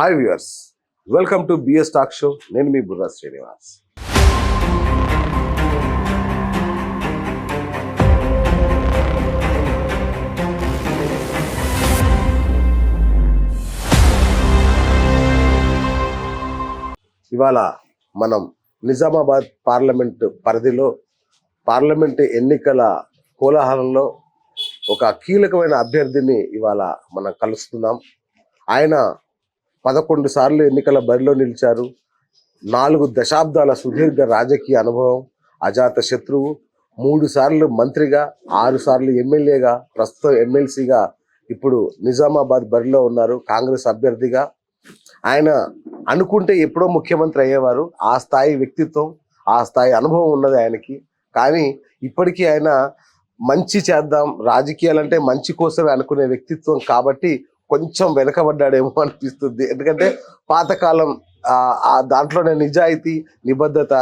Hi viewers, welcome to BS talk show. నేను మీ బుర్రా శ్రీనివాస్. ఇవాళ మనం నిజామాబాద్ పార్లమెంట్ పరిధిలో పార్లమెంట్ ఎన్నికల కోలాహలంలో ఒక కీలకమైన అభ్యర్థిని ఇవాళ మనం కలుస్తున్నాం. ఆయన 11 సార్లు ఎన్నికల బరిలో నిలిచారు. 4 దశాబ్దాల సుదీర్ఘ రాజకీయ అనుభవం, అజాత శత్రువు, 3 సార్లు మంత్రిగా, 6 సార్లు ఎమ్మెల్యేగా, ప్రస్తుతం ఎమ్మెల్సీగా ఇప్పుడు నిజామాబాద్ బరిలో ఉన్నారు కాంగ్రెస్ అభ్యర్థిగా. ఆయన అనుకుంటే ఎప్పుడో ముఖ్యమంత్రి అయ్యేవారు. ఆ స్థాయి వ్యక్తిత్వం, ఆ స్థాయి అనుభవం ఉన్నది ఆయనకి. కానీ ఇప్పటికీ ఆయన మంచి చేద్దాం, రాజకీయాలంటే మంచి కోసమే అనుకునే వ్యక్తిత్వం కాబట్టి కొంచెం వెనకబడ్డాడేమో అనిపిస్తుంది. ఎందుకంటే పాతకాలం దాంట్లోనే నిజాయితీ, నిబద్ధత,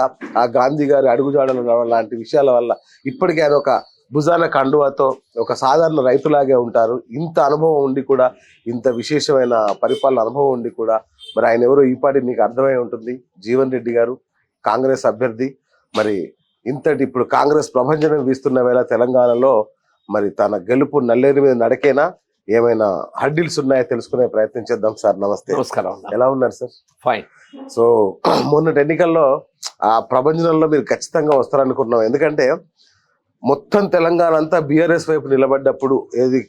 ఆ గాంధీ గారి అడుగుజాడలు లాంటి విషయాల వల్ల ఇప్పటికీ ఆయన ఒక భుజాన కండువాతో ఒక సాధారణ రైతులాగే ఉంటారు. ఇంత అనుభవం ఉండి కూడా, ఇంత విశేషమైన పరిపాలన అనుభవం ఉండి కూడా మరి ఆయన ఎవరో ఈ పాటి మీకు అర్థమై ఉంటుంది. జీవన్ రెడ్డి గారు కాంగ్రెస్ అభ్యర్థి. మరి ఇంతటి ఇప్పుడు కాంగ్రెస్ ప్రభంజనం వీస్తున్న వేళ తెలంగాణలో మరి తన గెలుపు నల్లేరు మీద నడకేనా, ఏమైనా హర్డిల్స్ ఉన్నాయో తెలుసుకునే ప్రయత్నం చేద్దాం. సార్ నమస్తే. నమస్కారం. ఎలా ఉన్నారు సార్? ఫైన్. సో మొన్నటి ఎన్నికల్లో ఆ ప్రభంజనంలో మీరు ఖచ్చితంగా వస్తారనుకున్నాం. ఎందుకంటే మొత్తం తెలంగాణ అంతా బీఆర్ఎస్ వైపు నిలబడ్డప్పుడు ఏది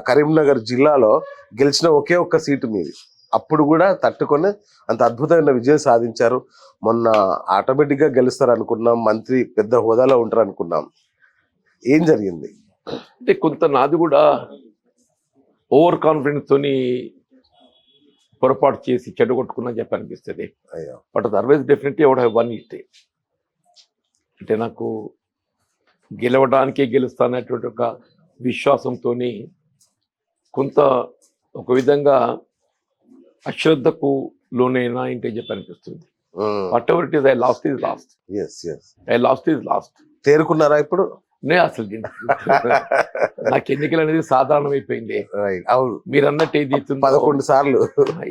కరీంనగర్ జిల్లాలో గెలిచిన ఒకే ఒక్క సీటు మీది. అప్పుడు కూడా తట్టుకొని అంత అద్భుతమైన విజయం సాధించారు. మొన్న ఆటోమేటిక్గా గెలుస్తారు అనుకున్నాం, మంత్రి పెద్ద హోదాలో ఉంటారు అనుకున్నాం. ఏం జరిగింది? అంటే కొంత నాది కూడా ఓవర్ కాన్ఫిడెన్స్ తోని పొరపాటు చేసి చెడగొట్టుకున్నా చెప్పి అనిపిస్తుంది. అయ్యో, but otherwise definitely I would 1 it. అంటే నాకు గెలవడానికే గెలుస్తానటువంటి ఒక విశ్వాసంతో కొంత ఒక విధంగా అశ్రద్ధకు లోనైనా ఇంటే చెప్పి అనిపిస్తుంది. Whatever it is, I lost is lost. I lost is lost. తేరుకున్నారా ఇప్పుడు? నే అసలు నాకు ఎన్నికలు అనేది సాధారణం అయిపోయింది. మీరు అన్నట్టు ఏది 11 సార్లు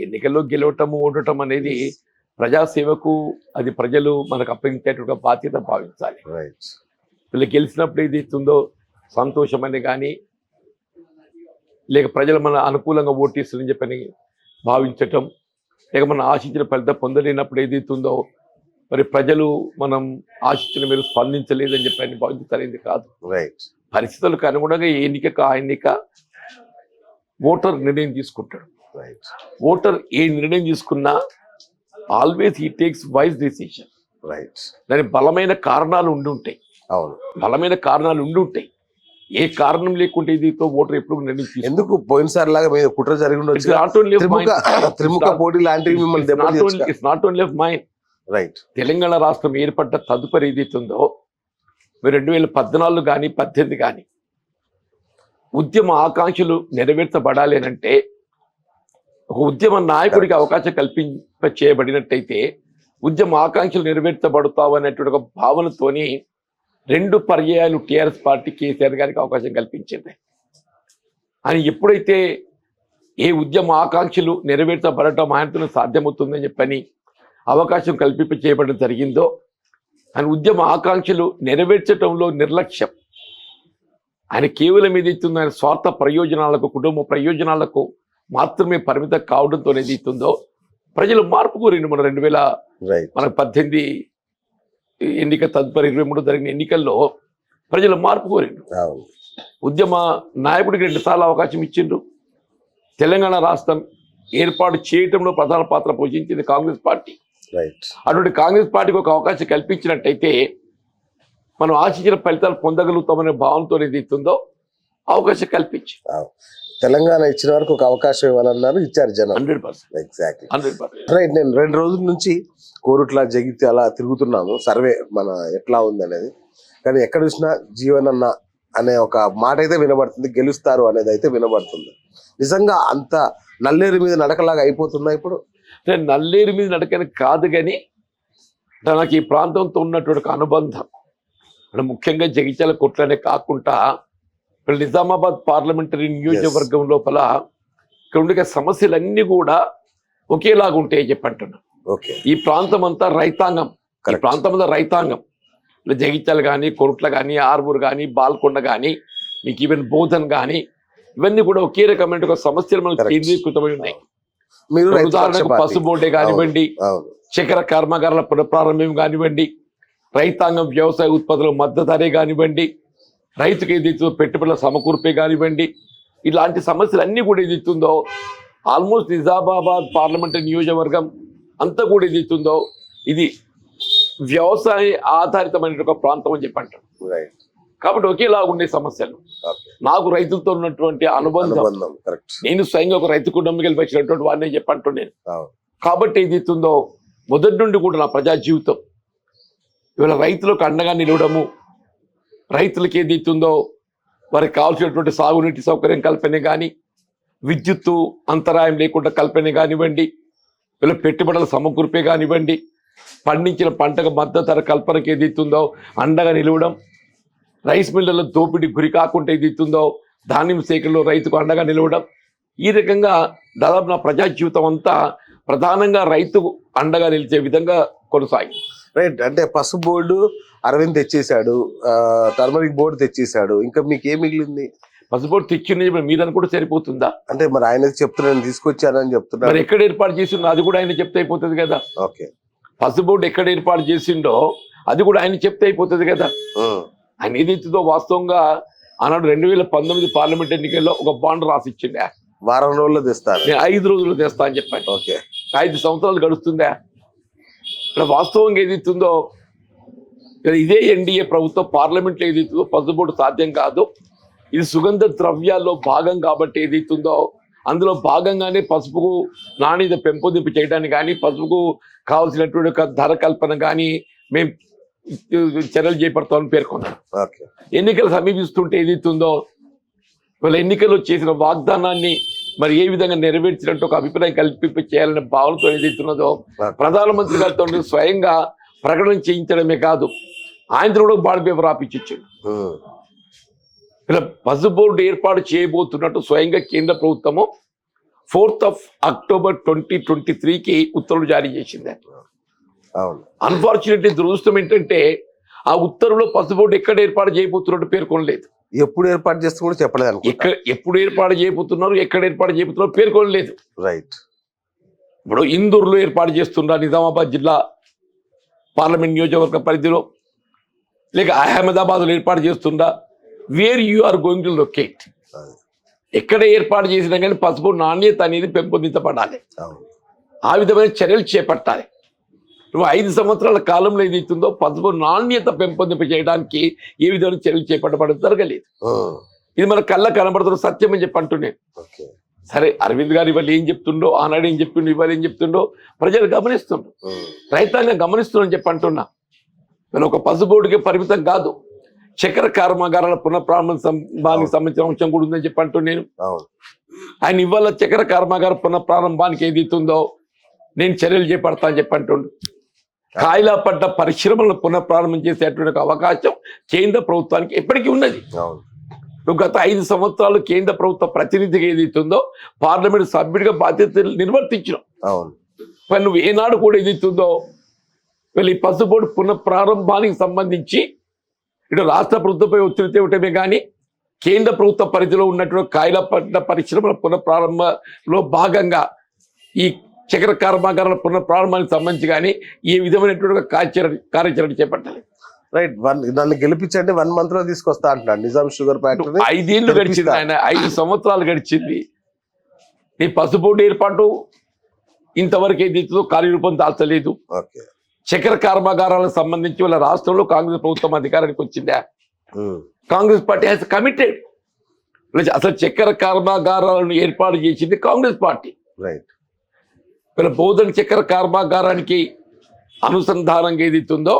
ఎన్నికల్లో గెలవటము, ఓడటం అనేది ప్రజాసేవకు, అది ప్రజలు మనకు అప్పగించేటువంటి బాధ్యత భావించాలి. వీళ్ళు గెలిచినప్పుడు ఏది ఇస్తుందో సంతోషమని కానీ, లేక ప్రజలు మన అనుకూలంగా ఓటేస్తుందని చెప్పని భావించటం, లేక మనం ఆశించిన ఫలితం పొందలేనప్పుడు ఏది ఇస్తుందో మరి ప్రజలు మనం ఆశించిన మీరు స్పందించలేదని చెప్పని భావించలేనిది కాదు. పరిస్థితులకు అనుగుణంగా ఏ ఎన్నిక ఆ ఎన్నిక ఓటర్ నిర్ణయం తీసుకుంటాడు. ఓటర్ ఏ నిర్ణయం తీసుకున్నా always he takes wise decision. దాని బలమైన కారణాలు ఉండి ఉంటాయి. అవును, బలమైన కారణాలు ఉండి ఉంటాయి. ఏ కారణం లేకుంటే ఇది ఓటర్ ఎప్పుడు నిర్ణయం ఎందుకు పోయినసారి లాగా మీద కుట్ర జరిగి త్రిముఖ పోటీ లాంటివి మిమ్మల్ని it's not only of mind. Right. Telangana రాష్ట్రం ఏర్పడ్డ తదుపరి ఏదైతుందో 2014 కానీ 18 కానీ ఉద్యమ ఆకాంక్షలు నెరవేర్చబడాలి అంటే ఒక ఉద్యమ నాయకుడికి అవకాశం కల్పింప చేయబడినట్టయితే ఉద్యమ ఆకాంక్షలు నెరవేర్చబడతావు అనేటువంటి ఒక భావనతోని 2 పర్యాయాలు టీఆర్ఎస్ పార్టీ కేసీఆర్ గారికి అవకాశం కల్పించింది. అని ఎప్పుడైతే ఏ ఉద్యమ ఆకాంక్షలు నెరవేర్చబడటం ఆయనతో సాధ్యమవుతుందని చెప్పని అవకాశం కల్పింప చేయబడడం జరిగిందో, ఆయన ఉద్యమ ఆకాంక్షలు నెరవేర్చడంలో నిర్లక్ష్యం, ఆయన కేవలం ఏదైతుందో ఆయన స్వార్థ ప్రయోజనాలకు, కుటుంబ ప్రయోజనాలకు మాత్రమే పరిమితం కావడంతో ఏదైతుందో ప్రజలు మార్పు కోరింది. మన 2018 ఎన్నిక తదుపరి 23 జరిగిన ఎన్నికల్లో ప్రజలు మార్పు కోరిండు. ఉద్యమ నాయకుడికి 2 సార్లు అవకాశం ఇచ్చిండ్రు. తెలంగాణ రాష్ట్రం ఏర్పాటు చేయటంలో ప్రధాన పాత్ర పోషించింది కాంగ్రెస్ పార్టీ. అటువంటి కాంగ్రెస్ పార్టీకి ఒక అవకాశం కల్పించినట్టయితే మనం ఆశించిన ఫలితాలు పొందగలుగుతామనే భావనతో ఏదైతుందో అవకాశం కల్పించి తెలంగాణ ఇచ్చిన వరకు ఒక అవకాశం ఇవ్వాలన్నారు, ఇచ్చారు జనం. 100%. ఎగ్జాక్ట్లీ. 100%. రైట్. నేను 2 రోజుల నుంచి కోరుట్ల జగిత్యాల అలా తిరుగుతున్నాము, సర్వే మన ఎట్లా ఉంది అనేది. కానీ ఎక్కడ చూసినా జీవనన్న అనే ఒక మాట అయితే వినబడుతుంది, గెలుస్తారు అనేది అయితే వినబడుతుంది. నిజంగా అంత నల్లేరు మీద నడకలాగా అయిపోతుందా ఇప్పుడు? నల్లేరు మీద నడకని కాదు, కానీ నాకు ఈ ప్రాంతంతో ఉన్నటువంటి అనుబంధం అంటే ముఖ్యంగా జగిత్యాల కొట్లనే కాకుండా ఇప్పుడు నిజామాబాద్ పార్లమెంటరీ నియోజకవర్గం లోపల ఇక్కడ ఉండే సమస్యలన్నీ కూడా ఒకేలాగా ఉంటాయి చెప్పంటున్నా. ఓకే. ఈ ప్రాంతం అంతా రైతాంగం, ఈ Correct. ప్రాంతం అంతా రైతాంగం. ఇలా జగిత్యాల కానీ, కొరుట్ల కానీ, ఆర్మూర్ కానీ, బాల్కొండ కానీ, మీకు ఈవెన్ బోధన్ కానీ, ఇవన్నీ కూడా ఒకే రకమైన ఒక సమస్యలు మనకు Correct. కేంద్రీకృతమై ఉన్నాయి. మీరు రైతు ఉదాహరణకు పక్షపాతి. పసుబోటే కానివ్వండి, అవును. చక్కెర కర్మాగారాల పునఃప్రారంభం కానివ్వండి, రైతాంగం వ్యవసాయ ఉత్పత్తుల మద్దతు ధరే కానివ్వండి, రైతుకు ఏదైతుందో పెట్టుబడుల సమకూర్పే కానివ్వండి, ఇలాంటి సమస్యలు అన్నీ కూడా ఏదైతుందో ఆల్మోస్ట్ నిజామాబాద్ పార్లమెంటరీ నియోజకవర్గం అంతా కూడా ఏదైతుందో ఇది వ్యవసాయ ఆధారితమైన ఒక ప్రాంతం అని చెప్పంటారు. రైట్. కాబట్టి ఒకేలా ఉండే సమస్యలు. ఓకే. నాకు రైతులతో ఉన్నటువంటి అనుబంధం, కరెక్ట్. నేను స్వయంగా ఒక రైతు కుటుంబంకి వచ్చినటువంటి వాడిని చెప్పంటున్నాను. అవును. కాబట్టి ఏదైతుందో మొదటి నుండి కూడా నా ప్రజా జీవితం ఇవాళ రైతులకు అండగా నిలవడము, రైతులకు ఏదైతుందో వారికి కావాల్సినటువంటి సాగునీటి సౌకర్యం కల్పనే కానీ, విద్యుత్తు అంతరాయం లేకుండా కల్పనే కానివ్వండి, వీళ్ళ పెట్టుబడుల సమకూర్పే కానివ్వండి, పండించిన పంటకు మద్దతు ధర కల్పనకి ఏదైతుందో అండగా నిలవడం, రైస్ మిల్లుల దోపిడీ గురి కాకుండా ఏదైతుందో ధాన్యం సేకరణలో రైతుకు అండగా నిలవడం, ఈ రకంగా దాదాపు నా ప్రజా జీవితం అంతా ప్రధానంగా రైతుకు అండగా నిలిచే విధంగా కొనసాగింది. రైట్. అంటే పసుపు బోర్డు అరవింద్ తెచ్చేశాడు, టర్మరిక్ బోర్డు తెచ్చేశాడు, ఇంకా మీకు ఏం మిగిలింది? పసుపోటు తెచ్చింది మీరు అనుకుంటే సరిపోతుందా? అంటే మరి ఆయన చెప్తున్నాను తీసుకొచ్చానని మరి చెప్తున్నారు. ఎక్కడ ఏర్పాటు చేసిండో అది కూడా ఆయన చెప్తే అయిపోతుంది కదా. ఓకే. పసుబోర్డు ఎక్కడ ఏర్పాటు చేసిండో అది కూడా ఆయన చెప్తే అయిపోతుంది కదా. ఆయన ఏదైతుందో వాస్తవంగా ఆనాడు 2019 పార్లమెంట్ ఎన్నికల్లో ఒక బాండ్ రాసిచ్చిండే, వారం రోజుల్లో తెస్తారు. నేను 5 రోజుల్లో తెస్తా అని చెప్పాను. ఓకే. 5 సంవత్సరాలు గడుస్తుందా? ఇక్కడ వాస్తవంగా ఏదైతుందో ఇదే ఎన్డీఏ ప్రభుత్వం పార్లమెంట్లో ఏదైతుందో పసుబోర్డు సాధ్యం కాదు, ఇది సుగంధ ద్రవ్యాల్లో భాగం కాబట్టి ఏదైతుందో అందులో భాగంగానే పసుపుకు నాణ్యత పెంపొందింపు చేయడానికి కానీ, పసుపుకు కావాల్సినటువంటి ఒక ధర కల్పన కానీ మేము చర్యలు చేపడతామని పేర్కొన్నారు. ఓకే. ఎన్నికలు సమీపిస్తుంటే ఏదైతుందో వీళ్ళ ఎన్నికల్లో చేసిన వాగ్దానాన్ని మరి ఏ విధంగా నెరవేర్చినట్టు ఒక అభిప్రాయం కల్పింప చేయాలనే భావనతో ఏదైతున్నదో ప్రధానమంత్రి గారితో స్వయంగా ప్రకటన చేయించడమే కాదు, ఆయన కూడా బాండ్ పేపర్ రాపిచ్చాడు. ఇలా పసుపు బోర్డు ఏర్పాటు చేయబోతున్నట్టు స్వయంగా కేంద్ర ప్రభుత్వము 4th October 2023కి ఉత్తర్వులు జారీ చేసింది. అన్ఫార్చునేట్లీ దురదృష్టం ఏంటంటే ఆ ఉత్తర్వులో పసుపు బోర్డు ఎక్కడ ఏర్పాటు చేయబోతున్నట్టు పేర్కొనలేదు. ఎప్పుడు ఏర్పాటు చేస్తే కూడా చెప్పలేదు. ఎప్పుడు ఏర్పాటు చేయబోతున్నారు, ఎక్కడ ఏర్పాటు చేయబోతున్నారు పేర్కొనలేదు. రైట్. ఇప్పుడు ఇందూరులో ఏర్పాటు చేస్తున్నారు, నిజామాబాద్ జిల్లా పార్లమెంట్ నియోజకవర్గ పరిధిలో, లేక అహ్మదాబాద్లో ఏర్పాటు చేస్తుందా, where you are going to locate, ఎక్కడ ఏర్పాటు చేసినా కానీ పసుపు నాణ్యత అనేది పెంపొందించబడాలి, ఆ విధమైన చర్యలు చేపట్టాలి. నువ్వు 5 సంవత్సరాల కాలంలో ఏదైతుందో పసుపు నాణ్యత పెంపొందింప చేయడానికి ఏ విధమైన చర్యలు చేపట్టబడడం జరగలేదు. ఇది మన కళ్ళ కనబడుతున్న సత్యం అని చెప్పి అంటున్నాను. సరే, అరవింద్ గారు ఇవాళ ఏం చెప్తుండో, ఆనాడు ఏం చెప్తుండో, ఇవాళ ఏం చెప్తుండో ప్రజలు గమనిస్తుండ్రు, రైతాంగం గమనిస్తుందని చెప్పి అంటున్నా. నేను ఒక పసుపు బోర్డుకే పరిమితం కాదు, చక్కెర కర్మాగారాల పునఃప్రారంభానికి సంబంధించిన అంశం కూడా ఉందని చెప్పి అంటున్నాను. ఆయన ఇవాళ చక్కెర కర్మాగార పునఃప్రారంభానికి ఏదైతుందో నేను చర్యలు చేపడతా అని చెప్పి అంటుండు. కాయిలా పడ్డ పరిశ్రమలను పునఃప్రారంభం చేసేటువంటి అవకాశం కేంద్ర ప్రభుత్వానికి ఎప్పటికీ ఉన్నది. నువ్వు గత 5 సంవత్సరాలు కేంద్ర ప్రభుత్వ ప్రతినిధిగా ఏదైతుందో పార్లమెంట్ సభ్యుడిగా బాధ్యతలు నిర్వర్తించినావు. మరి నువ్వు ఏనాడు కూడా ఏదైతుందో వీళ్ళు ఈ పసుపు బోర్డు పునఃప్రారంభానికి సంబంధించి ఇటు రాష్ట్ర ప్రభుత్వంపై ఒత్తిడి తేవటమే కానీ, కేంద్ర ప్రభుత్వ పరిధిలో ఉన్నటువంటి కాయిలా పడ్డ పరిశ్రమల పునఃప్రారంభంలో భాగంగా ఈ చక్కెర కర్మాగారాల పునఃప్రారంభానికి సంబంధించి కానీ ఏ విధమైనటువంటి కార్యాచరణ చేపట్టాలి. రైట్. నన్ను గెలిపించండి 1 month లో తీసుకొస్తా అంటున్నాడు నిజాం షుగర్ ఫ్యాక్టరీ. 5 ఏళ్ళు గడిచింది, ఆయన 5 సంవత్సరాలు గడిచింది. నీ పసుపు బోర్డు ఏర్పాటు ఇంతవరకు ఏదైతుందో కార్యరూపం దాల్చలేదు. చక్కెర కర్మాగారాలకు సంబంధించి వాళ్ళ రాష్ట్రంలో కాంగ్రెస్ ప్రభుత్వం అధికారానికి వచ్చిందా? Congress party has committed. అసలు చక్కెర కర్మాగారాలను ఏర్పాటు చేసింది కాంగ్రెస్ పార్టీ. రైట్. వీళ్ళ బోధన చక్కెర కర్మాగారానికి అనుసంధానంగా ఏదైతుందో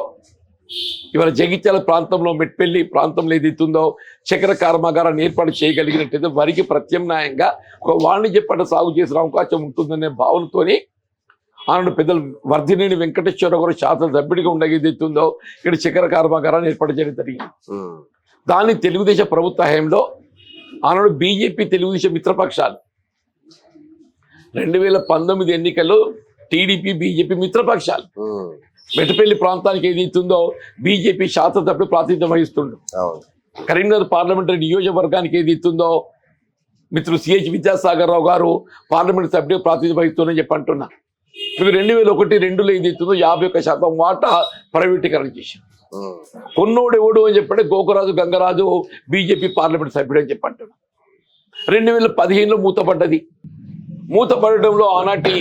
ఇవాళ జగిత్యాల ప్రాంతంలో, మెట్పల్లి ప్రాంతంలో ఏదైతుందో చక్కెర కర్మాగారాన్ని ఏర్పాటు చేయగలిగినట్టయితే వరికి ప్రత్యామ్నాయంగా ఒక వాణిజ్య పంట సాగు చేసిన అవకాశం ఉంటుందనే భావనతోని ఆనాడు పెద్దలు వర్ధినేని వెంకటేశ్వరరావు గారు శాసనసభ్యుడిగా ఉండగా ఏదైతుందో ఇక్కడ చక్కెర కర్మాగారాన్ని ఏర్పాటు చేయడం జరిగింది. దాన్ని తెలుగుదేశం ప్రభుత్వ హయాంలో ఆనాడు బీజేపీ తెలుగుదేశం మిత్రపక్షాలు 2019 ఎన్నికల్లో టీడీపీ బీజేపీ మిత్రపక్షాలు. ఉమ్, మెట్టపల్లి ప్రాంతానికి ఏదైతుందో బీజేపీ శాసనసభ్యుడు ప్రాతినిధ్యం వహిస్తుండు. అవును. కరీంనగర్ పార్లమెంటరీ నియోజకవర్గానికి ఏదైతుందో మిత్రులు సిహెచ్ విద్యాసాగర్ రావు గారు పార్లమెంట్ సభ్యుడు ప్రాతినిధ్యం వహిస్తుందని చెప్పి అంటున్నా. మీకు 2001-2లో ఏదైతుందో 51% వాటా ప్రైవేటీకరణ చేశారు. ఉమ్, కొన్నోడు ఎవడు అని చెప్పంటే గోకరాజు గంగరాజు బీజేపీ పార్లమెంట్ సభ్యుడు అని చెప్పి అంటున్నా. 2015లో మూతపడ్డది. మూతపడడంలో ఆనాటి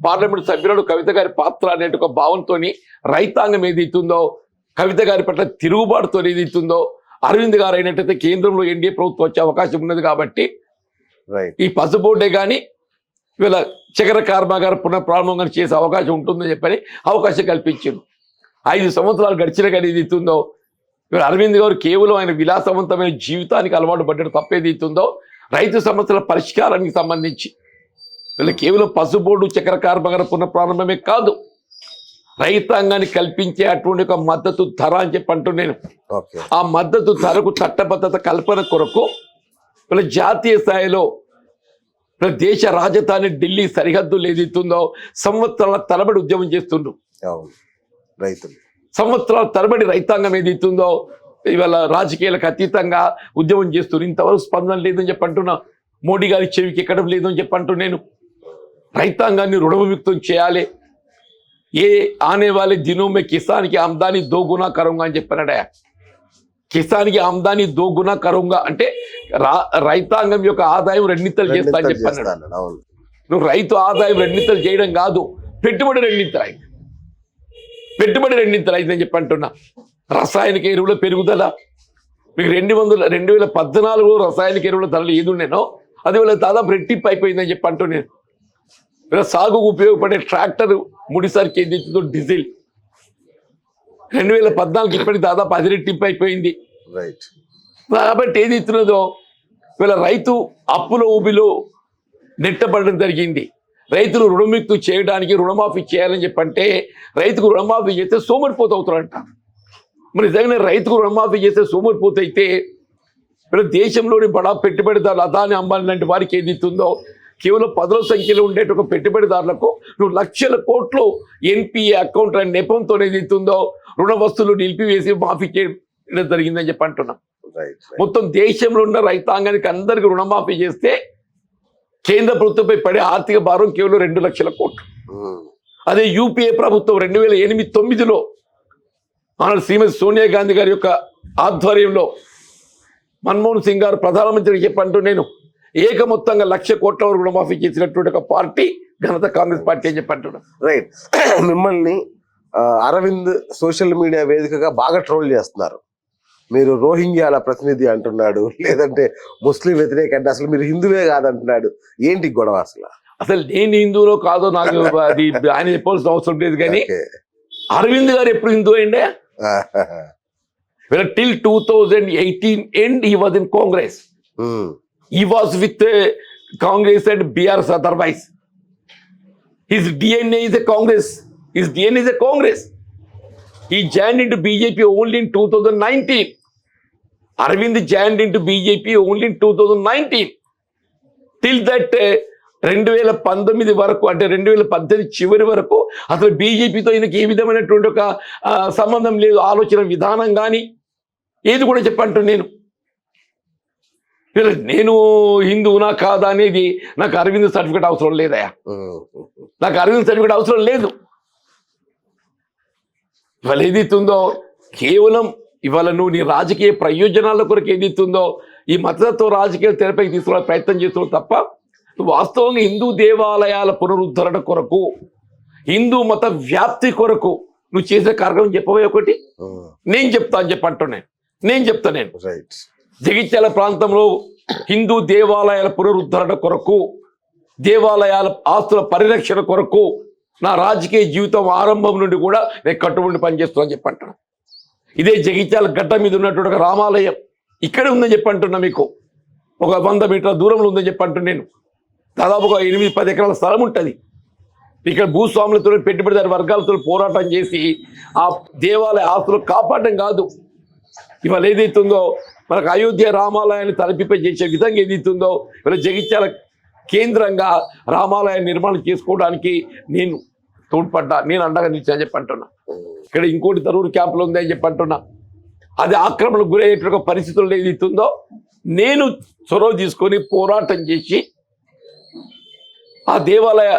పార్లమెంట్ సభ్యురాలు కవిత గారి పాత్ర అనే ఒక భావంతో రైతాంగం ఏదైతుందో కవిత గారి పట్ల తిరుగుబాటుతో ఏదైతుందో అరవింద్ గారు అయినట్టయితే కేంద్రంలో ఎన్డీఏ ప్రభుత్వం వచ్చే అవకాశం ఉన్నది కాబట్టి రైట్. ఈ పసుబోర్డే కానీ వీళ్ళ చక్కెర కర్మాగారం పునఃప్రారంభం కానీ చేసే అవకాశం ఉంటుందని చెప్పని అవకాశం కల్పించారు. 5 సంవత్సరాలు గడిచిన కానీ ఏదైతుందో వీళ్ళ అరవింద్ గారు కేవలం ఆయన విలాసవంతమైన జీవితానికి అలవాటు పడ్డడం తప్పేదైతుందో రైతు సమస్యల పరిష్కారానికి సంబంధించి వీళ్ళు కేవలం పసుబోర్డు చక్కెర కర్మాగారం పునఃప్రారంభమే కాదు, రైతాంగాన్ని కల్పించే అటువంటి ఒక మద్దతు ధర అని చెప్పి అంటూ నేను ఓకే. ఆ మద్దతు ధరకు చట్టబద్ధత కల్పన కొరకు వీళ్ళ జాతీయ స్థాయిలో వీళ్ళ దేశ రాజధాని ఢిల్లీ సరిహద్దులు ఏదైతుందో సంవత్సరాల తరబడి ఉద్యమం చేస్తుండ్రు. అవును. రైతులు సంవత్సరాల తరబడి రైతాంగం ఏదైతుందో ఇవాళ రాజకీయాలకు అతీతంగా ఉద్యమం చేస్తున్నారు. ఇంతవరకు స్పందన లేదని చెప్పి అంటున్నా. మోడీ గారి చెవికి ఎక్కడం లేదని చెప్పి అంటూ నేను రైతాంగాన్ని రుణవిముక్తం చేయాలి. ఏ ఆనే వాళ్ళ దినోं में किसान की आमदनी 2 गुना करूंगा అని చెప్పానడా. కిసాన్కి ఆమ్దాని 2 गुना కరుంగా అంటే రైతాంగం యొక్క ఆదాయం రెండింతలు చేస్తా అని చెప్పాను. అవును. నువ్వు రైతు ఆదాయం రెండింతలు చేయడం కాదు, పెట్టుబడి రెండింతలు అయింది. పెట్టుబడి రెండింతలు అయిందని చెప్పి అంటున్నా. రసాయనిక ఎరువుల పెరుగుదల మీకు 2014 రసాయనిక ఎరువుల ధరలు ఏది ఉండేనో అది వాళ్ళ దాదాపు రెట్టింపు అయిపోయిందని చెప్పి అంటూ నేను ఇలా సాగుకు ఉపయోగపడే ట్రాక్టర్ ముడిసరికి ఏదైతుందో డీజిల్ 2014 ఇప్పటికి దాదాపు 10 రెట్టింపు అయిపోయింది. రైట్. కాబట్టి ఏది ఇస్తున్నదో వీళ్ళ రైతు అప్పుల ఊబిలో నెట్టబడడం జరిగింది. రైతులు రుణముక్తి చేయడానికి రుణమాఫీ చేయాలని చెప్పంటే రైతుకు రుణమాఫీ చేస్తే సోమరిపోతు అవుతారంట. మరి నిజంగానే రైతుకు రుణమాఫీ చేస్తే సోమరిపోతు అయితే వీళ్ళ దేశంలోని బడా పెట్టుబడిదారులు అదాని అంబానీ లాంటి వారికి ఏది ఇస్తుందో కేవలం 10ల సంఖ్యలో ఉండే ఒక పెట్టుబడిదారులకు నువ్వు లక్షల కోట్లు ఎన్పిఏ అకౌంట్ అనే నెపంతో ఏది ఇస్తుందో రుణ వస్తువులు నిలిపివేసి మాఫీ చేయడం జరిగిందని చెప్పి అంటున్నాం. మొత్తం దేశంలో ఉన్న రైతాంగానికి అందరికి రుణమాఫీ చేస్తే కేంద్ర ప్రభుత్వంపై పడే ఆర్థిక భారం కేవలం 2 లక్షల కోట్లు. అదే యూపీఏ ప్రభుత్వం 2008-9లో ఆనాడు శ్రీమతి సోనియా గాంధీ గారి యొక్క ఆధ్వర్యంలో మన్మోహన్ సింగ్ గారు ప్రధానమంత్రికి చెప్పంటూ నేను ఏకమొత్తంగా 1,00,000 కోట్ల వరకు రుణమాఫీ చేసినటువంటి ఒక పార్టీ ఘనత కాంగ్రెస్ పార్టీ అని చెప్పంటున్నాను. రైట్. మిమ్మల్ని అరవింద్ సోషల్ మీడియా వేదికగా బాగా ట్రోల్ చేస్తున్నారు. మీరు రోహింగ్యాల ప్రతినిధి అంటున్నాడు, లేదంటే ముస్లిం వ్యతిరేక అంటే అసలు మీరు హిందువే కాదంటున్నాడు. ఏంటి గొడవ అసలు? అసలు నేను హిందువులో కాదో నాకు అది ఆయన చెప్పాల్సిన అవసరం లేదు. కానీ అరవింద్ గారు ఎప్పుడు హిందూ అయిండే? Till 2018 end he was in Congress. He was with Congress and BRS otherwise. His DNA is a Congress. His DNA is a Congress. He joined into BJP only in 2019. Arvind joined into BJP only in 2019. Till that 2019 వరకు అంటే 2018 చివరి వరకు అసలు బీజేపీతో ఈయనకి ఏ విధమైనటువంటి ఒక సంబంధం లేదు. ఆలోచన విధానం కానీ ఏది కూడా చెప్పంటూ నేను హిందువునా కాదా అనేది నాకు అరవింద్ సర్టిఫికేట్ అవసరం లేదయా. నాకు అరవింద్ సర్టిఫికేట్ అవసరం లేదు. ఇవాళ ఏదైతుందో కేవలం ఇవాళ నువ్వు నీ రాజకీయ ప్రయోజనాల కొరకు ఏదైతుందో ఈ మతతత్వ రాజకీయాలు తెరపైకి తీసుకునే ప్రయత్నం చేస్తున్నావు తప్ప నువ్వు వాస్తవంగా హిందూ దేవాలయాల పునరుద్ధరణ కొరకు హిందూ మత వ్యాప్తి కొరకు నువ్వు చేసే కార్యక్రమం చెప్పబోయే ఒకటి నేను చెప్తా అని చెప్పంటున్నాను. నేను చెప్తాను జగిత్యాల ప్రాంతంలో హిందూ దేవాలయాల పునరుద్ధరణ కొరకు దేవాలయాల ఆస్తుల పరిరక్షణ కొరకు నా రాజకీయ జీవితం ఆరంభం నుండి కూడా నేను కట్టుబడి పనిచేస్తానని చెప్పంటున్నాను. ఇదే జగిత్యాల గడ్డ మీద ఉన్నటువంటి ఒక రామాలయం ఇక్కడే ఉందని చెప్పంటున్నా. మీకు ఒక 100 మీటర్ల దూరంలో ఉందని చెప్పంటున్నా. నేను దాదాపు ఒక 8-10 ఎకరాల స్థలం ఉంటుంది. ఇక్కడ భూస్వాములతో పెట్టుబడిదారు వర్గాలతో పోరాటం చేసి ఆ దేవాలయ ఆస్తులు కాపాడడం కాదు, ఇవాళ ఏదైతుందో మనకు అయోధ్య రామాలయాన్ని తలపిపై చేసే విధంగా ఏదైతుందో ఇవాళ జగిత్యాల కేంద్రంగా రామాలయ నిర్మాణం చేసుకోవడానికి నేను తోడ్పడ్డా, నేను అండగా నిలిచానని చెప్పి అంటున్నా. ఇక్కడ ఇంకోటి తరూరు క్యాంపులో ఉంది అని చెప్పి అంటున్నా. అది ఆక్రమణకు గురయ్యేటువంటి పరిస్థితుల్లో ఏదైతుందో నేను చొరవ తీసుకొని పోరాటం చేసి ఆ దేవాలయ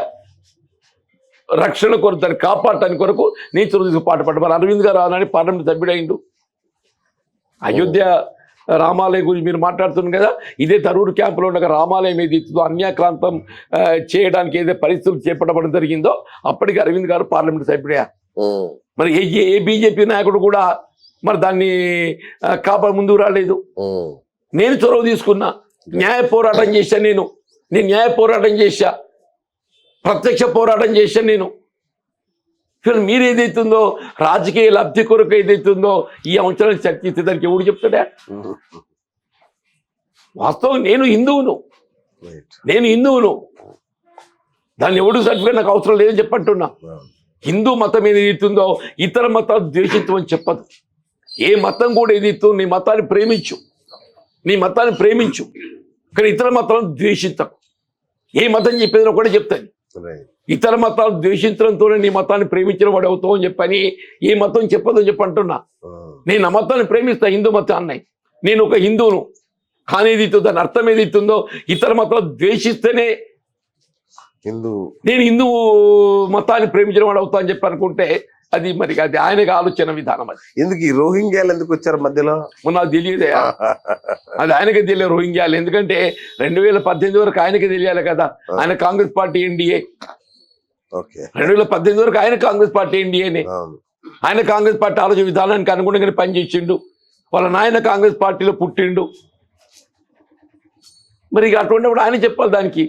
రక్షణ కొరకు, దాన్ని కాపాడటానికి కొరకు నేను చొరవ తీసుకుని పాటుపడ్డా. మరి అరవింద్ గారు ఆనాడు పార్లమెంట్ సభ్యుడైండు. అయోధ్య రామాలయం గురించి మీరు మాట్లాడుతున్నారు కదా, ఇదే తరూరు క్యాంపులో ఉండగా రామాలయం ఏది ఇస్తుందో అన్యాక్రాంతం చేయడానికి ఏదైతే పరిస్థితులు చేపట్టబడడం జరిగిందో అప్పటికి అరవింద్ గారు పార్లమెంట్ సభ్యుడే. మరి ఏ బీజేపీ నాయకుడు కూడా మరి దాన్ని ముందుకు రాలేదు. నేను చొరవ తీసుకున్నా, న్యాయ పోరాటం చేశా. నేను న్యాయ పోరాటం చేశా, ప్రత్యక్ష పోరాటం చేశా. నేను మీరు ఏదైతుందో రాజకీయ లబ్ధి కొరకు ఏదైతుందో ఈ అంశాలను చర్చిస్తే దానికి ఎవడు చెప్తాడా? వాస్తవం నేను హిందువును, దాన్ని ఎవడు సర్టిఫికేట్ నాకు అవసరం లేదని చెప్పంటున్నా. హిందూ మతం ఏదైతుందో ఇతర మతాలు ద్వేషించమని చెప్పదు. ఏ మతం కూడా ఏదైతుందో నీ మతాన్ని ప్రేమించు, కానీ ఇతర మతాలను ద్వేషించకు. ఏ మతం చెప్పేది ఒకటే చెప్తాను, ఇతర మతాలు ద్వేషించడంతోనే నీ మతాన్ని ప్రేమించిన వాడు అవుతావు అని చెప్పని ఏ మతం చెప్పదని చెప్పి అంటున్నా. నేను ఆ మతాన్ని ప్రేమిస్తా, హిందూ మతాన్ని. నేను ఒక హిందువును, కానీ ఏదైతే దాని అర్థం ఏదైతుందో ఇతర మతాలు ద్వేషిస్తేనే నేను హిందూ మతాన్ని ప్రేమించిన వాడు అవుతా అని చెప్పి అనుకుంటే అది మరి అది ఆయనకి ఆలోచన విధానం. అది ఎందుకు ఈ రోహింగ్యాలు ఎందుకు వచ్చారు మధ్యలో నాకు తెలియదే. అది ఆయనకే తెలియదు రోహింగ్యాలు. ఎందుకంటే 2018 వరకు ఆయనకే తెలియాలి కదా. ఆయన కాంగ్రెస్ పార్టీ ఎన్డీఏ. 2018 వరకు ఆయన కాంగ్రెస్ పార్టీ ఎన్డీఏనే. ఆయన కాంగ్రెస్ పార్టీ ఆలోచన విధానానికి అనుగుణంగానే పనిచేసిండు. వాళ్ళ నాయన కాంగ్రెస్ పార్టీలో పుట్టిండు. మరి ఇక అటువంటిప్పుడు ఆయన చెప్పాలి దానికి.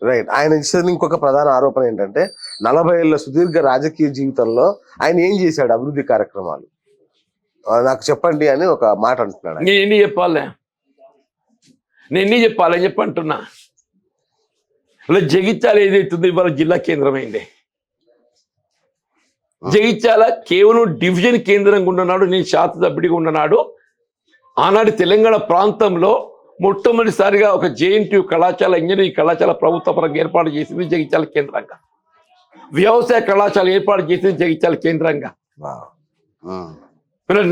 రైట్. ఆయన ఇచ్చిన ఇంకొక ప్రధాన ఆరోపణ ఏంటంటే 40 ఏళ్ల సుదీర్ఘ రాజకీయ జీవితంలో ఆయన ఏం చేశాడు అభివృద్ధి కార్యక్రమాలు నాకు చెప్పండి అని ఒక మాట అంటున్నాడు. నేను ఎన్ని చెప్పాలని చెప్పి అంటున్నా. ఇలా జగిత్యాల ఏదైతుందో ఇవాళ జిల్లా కేంద్రమైంది. జగిత్యాల కేవలం డివిజన్ కేంద్రంగా ఉన్ననాడు, నేను శాసనసభ్యుడిగా ఉన్ననాడు ఆనాడు తెలంగాణ ప్రాంతంలో మొట్టమొదటిసారిగా ఒక జేఎన్టీయూ కళాశాల, ఇంజనీరింగ్ కళాశాల ప్రభుత్వ పరంగా ఏర్పాటు చేసింది జగిత్యాల కేంద్రంగా. వ్యవసాయ కళాశాల ఏర్పాటు చేసింది జగిత్యాల కేంద్రంగా.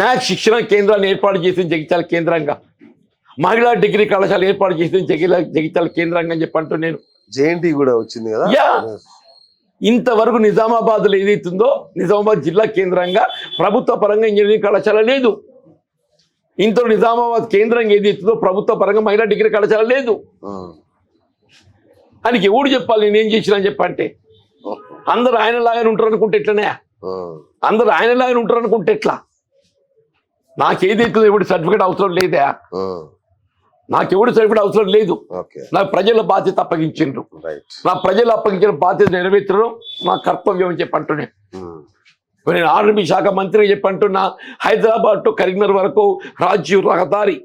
న్యాక్ శిక్షణ కేంద్రాన్ని ఏర్పాటు చేసింది జగిత్యాల కేంద్రంగా. మహిళా డిగ్రీ కళాశాల ఏర్పాటు చేసింది జగిత్యాల కేంద్రంగా అని చెప్పంటూ నేను. జేఎన్టీ కూడా వచ్చింది కదా. ఇంతవరకు నిజామాబాద్లో ఏదైతుందో నిజామాబాద్ జిల్లా కేంద్రంగా ప్రభుత్వ పరంగా ఇంజనీరింగ్ కళాశాల లేదు. ఇంత నిజామాబాద్ కేంద్రంగా ఏదైతుందో ప్రభుత్వ పరంగా మహిళా డిగ్రీ కళాశాల లేదు. ఆయనకి ఎవడు చెప్పాలి నేనేం చేసినా అని చెప్పంటే? అందరు ఆయనలాగానే ఉంటారు అనుకుంటే ఎట్లనే? అందరు ఆయనలాగానే ఉంటారు అనుకుంటే ఎట్లా? నాకేదైతుందో ఎవడు సర్టిఫికేట్ అవసరం లేదా? నాకెవడు సర్టిఫికేట్ అవసరం లేదు. నాకు ప్రజల బాధ్యత అప్పగించిండ్రు. నా ప్రజలు అప్పగించిన బాధ్యత నెరవేర్చడం నా కర్తవ్యం అని చెప్పి అంటున్నాను. నేను ఆర్మీ శాఖ మంత్రిగా చెప్పి అంటున్నా. హైదరాబాద్ టు కరీంనగర్ వరకు రాజ్య రహదారి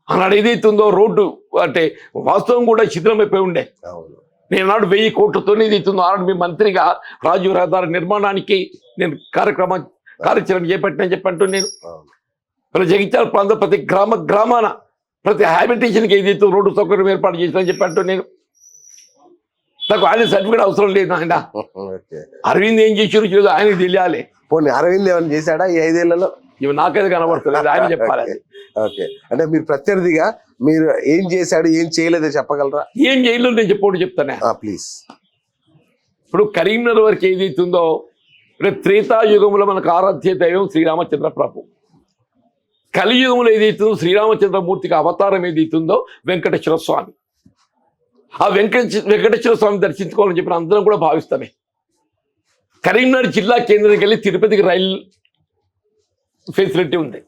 అన్నాడు ఏదైతుందో రోడ్డు అంటే వాస్తవం కూడా శిథిలమైపోయి ఉండే. నేను నాడు 1000 కోట్లతో ఏదైతుందో ఆర్మీ మంత్రిగా రాజ్య రహదారి నిర్మాణానికి నేను కార్యాచరణ చేపట్టినని చెప్పి అంటూ నేను. జగిత్యాల ప్రాంతం ప్రతి గ్రామాన ప్రతి హ్యాబిటేషన్కి ఏదైతే రోడ్డు సౌకర్యం ఏర్పాటు చేసినా చెప్పి అంటూ నేను. నాకు ఆయన సర్టిఫికేట్ అవసరం లేదు. ఆయన అరవింద్ ఏం చేసారు ఆయనకి తెలియాలి. పోనీ అరవింద్ ఏమైనా చేశాడా ఈ 5 ఏళ్లలో? ఇవి నాకైతే కనబడుతుంది, ఆయన చెప్పాలి. ఓకే, అంటే మీరు ప్రత్యర్థిగా మీరు ఏం చేశాడు ఏం చేయలేదో చెప్పగలరా? ఏం చేయలేదు నేను చెప్తానే ప్లీజ్. ఇప్పుడు కరీంనగర్ వరకు ఏదైతుందో త్రేతాయుగంలో మనకు ఆరాధ్య దైవం శ్రీరామచంద్ర ప్రభు. కలియుగంలో ఏదైతుందో శ్రీరామచంద్రమూర్తికి అవతారం ఏదైతుందో వెంకటేశ్వర స్వామి. ఆ వెంకటేశ్వర స్వామి దర్శించుకోవాలని చెప్పిన అందరం కూడా భావిస్తామే. కరీంనగర్ జిల్లా కేంద్రానికి వెళ్ళి తిరుపతికి రైలు ఫెసిలిటీ ఉంది.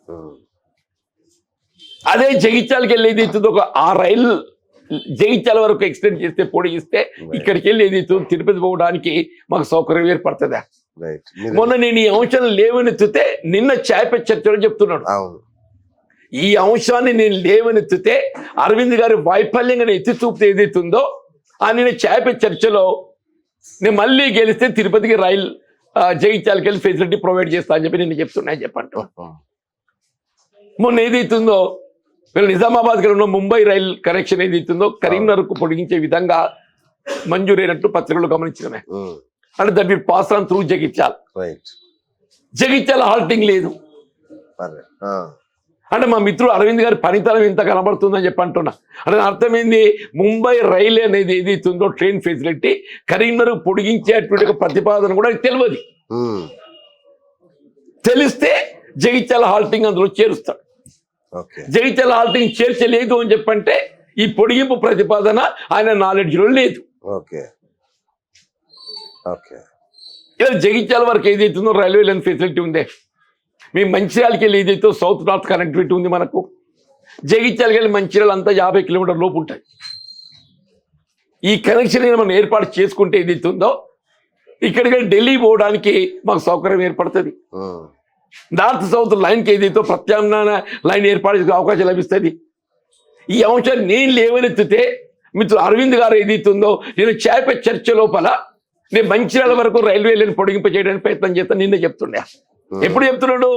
అదే జగిత్యాలకి వెళ్ళి ఏదైతుందో ఆ రైలు జగిత్యాల వరకు ఎక్స్టెండ్ చేస్తే పొడిగిస్తే ఇక్కడికి వెళ్ళి ఏదైతుందో తిరుపతి పోవడానికి మాకు సౌకర్యం ఏర్పడుతుందా? మొన్న నేను ఈ అంశాన్ని లేవనెత్తితే నిన్న చాప చర్చలో చెప్తున్నాడు. ఈ అంశాన్ని నేను లేవనెత్తితే అరవింద్ గారి వైఫల్యంగా ఎత్తి చూపితే ఏదైతుందో ఆ నేను చాప చర్చలో నేను మళ్ళీ గెలిస్తే తిరుపతికి రైలు జగిత్యాలకి వెళ్ళి ఫెసిలిటీ ప్రొవైడ్ చేస్తా అని చెప్పి నేను చెప్తున్నా చెప్పండి. మొన్న ఏదైతుందో వీళ్ళు నిజామాబాద్కి ఉన్న ముంబై రైల్ కనెక్షన్ ఏదైతుందో కరీంనగర్కు పొడిగించే విధంగా మంజూరైనట్టు పత్రికలు గమనించడమే. అంటే that will pass on through Jagtial. Jagtial halting లేదు. అంటే మా మిత్రుడు అరవింద్ గారి పనితనం ఇంత కనబడుతుందని చెప్పి అంటున్నా. అంటే అర్థమైంది, ముంబై రైలు అనేది ఏదైతుందో ట్రైన్ ఫెసిలిటీ కరీంనగర్ పొడిగించేటువంటి ఒక ప్రతిపాదన కూడా తెలియదు. తెలిస్తే జగిత్యాల హాల్టింగ్ అందులో చేరుస్తాడు. జగిత్యాల హాల్టింగ్ చేర్చలేదు అని చెప్పంటే ఈ పొడిగింపు ప్రతిపాదన ఆయన నాలెడ్జ్లో లేదు. ఇలా జగిత్యాల వరకు ఏదైతుందో రైల్వే లైన్ ఫెసిలిటీ ఉందే, మీ మంచిర్యాలకి వెళ్ళి ఏదైతే సౌత్ నార్త్ కనెక్టివిటీ ఉంది మనకు, జగిత్యాలకి వెళ్ళి మంచిర్యాల అంతా 50 కిలోమీటర్ లోపు ఉంటుంది. ఈ కనెక్షన్ మనం ఏర్పాటు చేసుకుంటే ఏదైతే ఉందో ఇక్కడికి ఢిల్లీ పోవడానికి మాకు సౌకర్యం ఏర్పడుతుంది. నార్త్ సౌత్ లైన్కి ఏదైతే ప్రత్యామ్నాయ లైన్ ఏర్పాటు చేసే అవకాశం లభిస్తుంది. ఈ అంశాన్ని నేను లేవనెత్తితే మిత్రులు అరవింద్ గారు ఏదైతుందో నేను చేపే చర్చ లోపల నేను మంచిర్యాల వరకు రైల్వే లైన్ పొడిగింప చేయడానికి ప్రయత్నం చేస్తాను. నిన్నే చెప్తుండే. ఎప్పుడు చెప్తున్నాడు?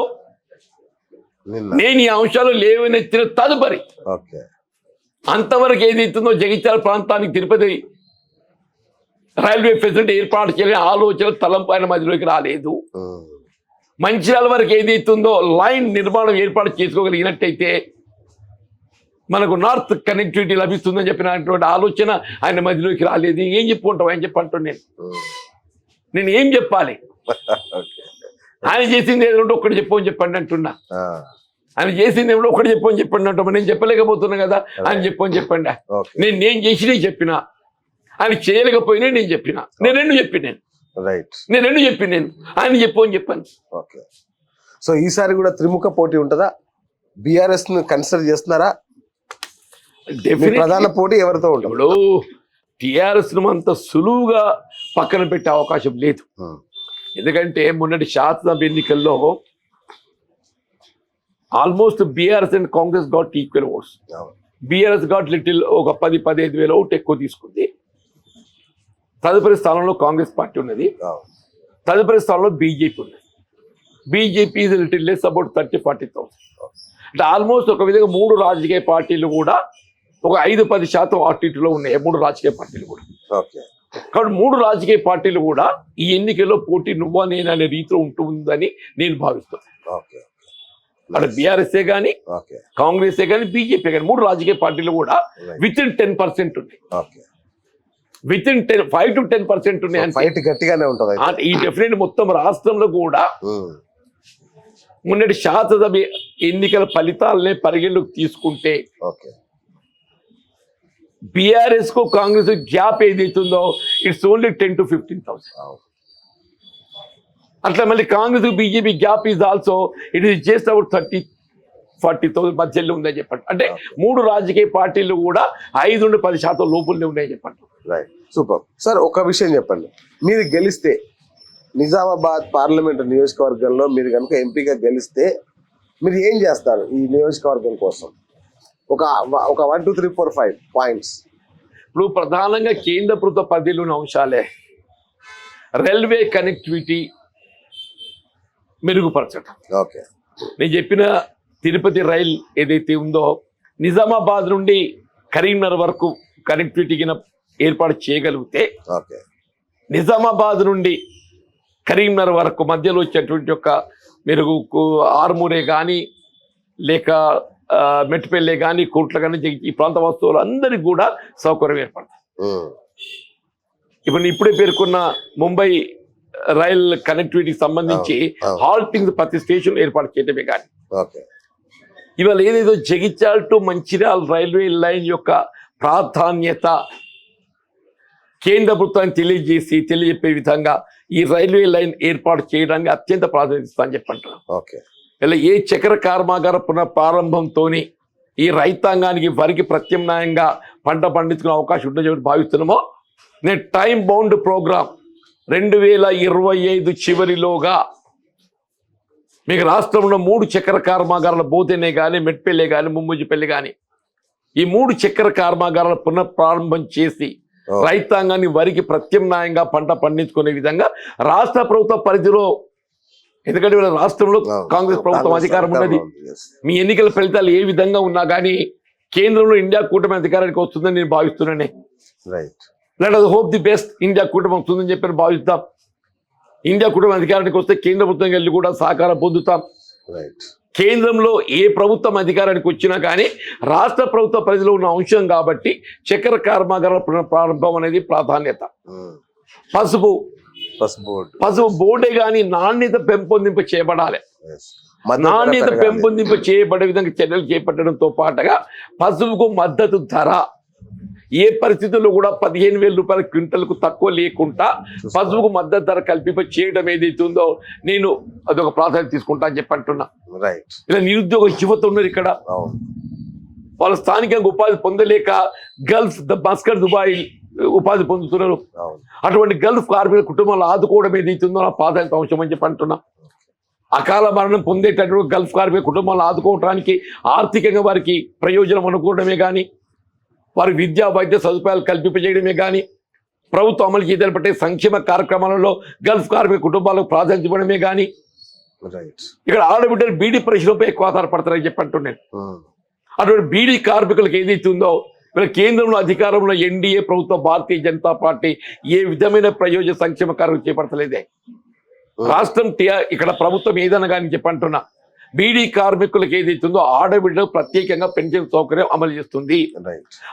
నేను ఈ అంశాలు లేవనెత్తిన తదుపరి అంతవరకు ఏదైతుందో జగిత్యాల ప్రాంతానికి తిరుపతి రైల్వే ఫెసిలిటీ ఏర్పాటు చేయాలని ఆలోచన తలంపు ఆయన మధ్యలోకి రాలేదు. మంచిర్యాల వరకు ఏదైతుందో లైన్ నిర్మాణం ఏర్పాటు చేసుకోగలిగినట్టయితే మనకు నార్త్ కనెక్టివిటీ లభిస్తుందని చెప్పినటువంటి ఆలోచన ఆయన మధ్యలోకి రాలేదు. ఏం చెప్పుకుంటావు అని చెప్పి అంటున్నాను. నేను ఏం చెప్పాలి? ఆయన చేసింది ఏదంటే ఒక్కటి చెప్పని చెప్పండి అంటున్నా. ఆయన చేసింది ఏమిటో ఒకటి చెప్పని చెప్పండి అంటాం. నేను చెప్పలేకపోతున్నా కదా, ఆయన చెప్పని చెప్పండి. నేను చేసినా చెప్పినా, ఆయన చేయలేకపోయినా నేను చెప్పినా, నేను రెండు చెప్పినాను. ఆయన చెప్పని చెప్పాను. సో ఈసారి కూడా త్రిముఖ పోటీ ఉంటుందా? బీఆర్ఎస్ ను కన్సిడర్ చేస్తున్నారా? ప్రధాన పోటీ ఎవరితో ఉంటుంది? ఇప్పుడు టిఆర్ఎస్ ను అంత సులువుగా పక్కన పెట్టే అవకాశం లేదు. ఎందుకంటే మొన్నటి శాసనసభ ఎన్నికల్లో almost BRS and Congress got equal votes. BRS got little ఒక 10-15 వేల ఓటు ఎక్కువ తీసుకుంది. తదుపరి స్థానంలో కాంగ్రెస్ పార్టీ ఉన్నది. తదుపరి స్థానంలో బీజేపీ ఉన్నది. BJP is little less about 30-40,000. అంటే ఆల్మోస్ట్ ఒక విధంగా 3 రాజకీయ పార్టీలు కూడా ఒక 5-10% అటు ఉన్నాయి. 3 రాజకీయ పార్టీలు కూడా. కాబట్టి 3 రాజకీయ పార్టీలు కూడా ఈ ఎన్నికల్లో పోటీ నువ్వా నేను అనే రీతిలో ఉంటుందని నేను భావిస్తున్నాను. అక్కడ బీఆర్ఎస్ఏ కానీ, కాంగ్రెస్ కానీ, బీజేపీ కానీ 3 రాజకీయ పార్టీలు కూడా వితిన్ 10% ఉన్నాయి. వితిన్ 5-10% ఉన్నాయి. గట్టిగానే ఉంటుంది. ఈ డెఫినెట్ మొత్తం రాష్ట్రంలో కూడా మొన్నటి శాసనసభ ఎన్నికల ఫలితాలనే పరిగణలోకి తీసుకుంటే బీఆర్ఎస్ కు కాంగ్రెస్ గ్యాప్ ఏదైతుందో ఇట్స్ ఓన్లీ 10,000-15,000. అట్లా మళ్ళీ Congress BJP gap is also it is just about 30,000-40,000 మధ్యలో ఉందని చెప్పండి. అంటే 3 రాజకీయ పార్టీలు కూడా 5-10% లోపులనే ఉన్నాయని చెప్పండి. Right, super sir. ఒక విషయం చెప్పండి, మీరు గెలిస్తే నిజామాబాద్ పార్లమెంట్ నియోజకవర్గంలో మీరు కనుక ఎంపీగా గెలిస్తే మీరు ఏం చేస్తారు ఈ నియోజకవర్గం కోసం? ఒక 1, 2, 3, 4, 5 పాయింట్స్. ఇప్పుడు ప్రధానంగా కేంద్ర ప్రభుత్వ పరిధిలో ఉన్న అంశాలే రైల్వే కనెక్టివిటీ మెరుగుపరచడం. నేను చెప్పిన తిరుపతి రైల్ ఏదైతే ఉందో నిజామాబాద్ నుండి కరీంనగర్ వరకు కనెక్టివిటీ ఏర్పాటు చేయగలిగితే నిజామాబాద్ నుండి కరీంనగర్ వరకు మధ్యలో వచ్చేటువంటి ఒక మెరుగు ఆర్మూరే కానీ లేక మెట్టుపల్లె కానీ కోట్ల కానీ ఈ ప్రాంత వస్తువులు అందరికి కూడా సౌకర్యం ఏర్పడుతుంది. ఇప్పుడు ఇప్పుడే పేర్కొన్న ముంబై రైల్ కనెక్టివిటీకి సంబంధించి హాల్టింగ్ ప్రతి స్టేషన్ ఏర్పాటు చేయడమే కానీ ఇవాళ ఏదేదో Jagtial to Mancherial railway line యొక్క ప్రాధాన్యత కేంద్ర ప్రభుత్వాన్ని తెలియజెప్పే విధంగా ఈ రైల్వే లైన్ ఏర్పాటు చేయడానికి అత్యంత ప్రాధాన్యత ఇస్తా అని చెప్పంటారు. ఇలా ఏ చక్కెర కర్మాగార పునఃప్రారంభంతో ఈ రైతాంగానికి వరికి ప్రత్యామ్నాయంగా పంట పండించుకునే అవకాశం ఉంటుందని చెప్పి భావిస్తున్నామో నేను టైం బౌండ్ ప్రోగ్రామ్ 2025 చివరిలోగా మీకు రాష్ట్రంలో 3 చక్కెర కర్మాగారాల బోతేనే కానీ మెట్పల్లి కానీ ముమ్ముజిపల్లి కానీ ఈ 3 చక్కెర కర్మాగారాల పునఃప్రారంభం చేసి రైతాంగాన్ని వరికి ప్రత్యామ్నాయంగా పంట పండించుకునే విధంగా రాష్ట్ర ప్రభుత్వ పరిధిలో ఎందుకంటే వీళ్ళ రాష్ట్రంలో అవును. కాంగ్రెస్ ప్రభుత్వం అధికారం ఉన్నది. yes. మీ ఎన్నికల ఫలితాలు ఏ విధంగా ఉన్నా కానీ కేంద్రంలో ఇండియా కూటమి అధికారానికి వస్తుందని నేను భావిస్తున్నానే. Right let us hope the best. India కూటమి వస్తుందని చెప్పి భావిస్తాం. ఇండియా కూటమి అధికారానికి వస్తే కేంద్ర ప్రభుత్వం వెళ్ళి కూడా సహకారం పొందుతాం. రైట్ కేంద్రంలో ఏ ప్రభుత్వం అధికారానికి వచ్చినా కానీ రాష్ట్ర ప్రభుత్వ పరిధిలో ఉన్న అంశం కాబట్టి చక్కెర కర్మాగారాల పునఃప్రారంభం అనేది ప్రాధాన్యత. పసుపు బోర్డే కానీ నాణ్యత పెంపొందింపు చేయబడాలి. నాణ్యత పెంపొందింపు చేయబడే విధంగా చర్యలు చేపట్టడంతో పాటుగా పసుపుకు మద్దతు ధర ఏ పరిస్థితుల్లో కూడా 15,000 రూపాయల క్వింటల్కు తక్కువ లేకుండా పసుపుకు మద్దతు ధర కల్పింప చేయడం ఏదైతే ఉందో నేను అదొక ప్రాధాన్యత తీసుకుంటా అని చెప్పి అంటున్నా. ఇలా నిరుద్యోగ యువత ఉన్నారు ఇక్కడ. వాళ్ళ స్థానికంగా ఉపాధి పొందలేక గల్ఫ్ మస్కట్ దుబాయ్ ఉపాధి పొందుతున్నారు. అటువంటి గల్ఫ్ కార్మిక కుటుంబాలు ఆదుకోవడం ఏదైతుందో నా ప్రాధాన్యత అంశం అని చెప్పి అంటున్నా. అకాల మరణం పొందేటటువంటి గల్ఫ్ కార్మిక కుటుంబాలను ఆదుకోవడానికి ఆర్థికంగా వారికి ప్రయోజనం అనుకోవడమే కానీ వారి విద్యా వైద్య సదుపాయాలు కల్పింపజేయడమే కానీ ప్రభుత్వం అమలు చేయబట్టే సంక్షేమ కార్యక్రమాలలో గల్ఫ్ కార్మిక కుటుంబాలకు ప్రాధాన్యత ఇవ్వడమే కానీ ఇక్కడ ఆడబిడ్డలు బీడీ పరిశ్రమపై ఎక్కువ ఆధారపడతారని చెప్పి అంటున్నాను. అటువంటి బీడీ కార్మికులకు ఏదైతే ఉందో వీళ్ళ కేంద్రంలో అధికారంలో ఎన్డీఏ ప్రభుత్వం భారతీయ జనతా పార్టీ ఏ విధమైన ప్రయోజన సంక్షేమ కార్యక్రమం చేపడతలేదే. రాష్ట్రం ఇక్కడ ప్రభుత్వం ఏదైనా కానీ చెప్పంటున్నా బీడీ కార్మికులకు ఏదైతుందో ఆడబిడ్డలకు ప్రత్యేకంగా పెన్షన్ సౌకర్యం అమలు చేస్తుంది.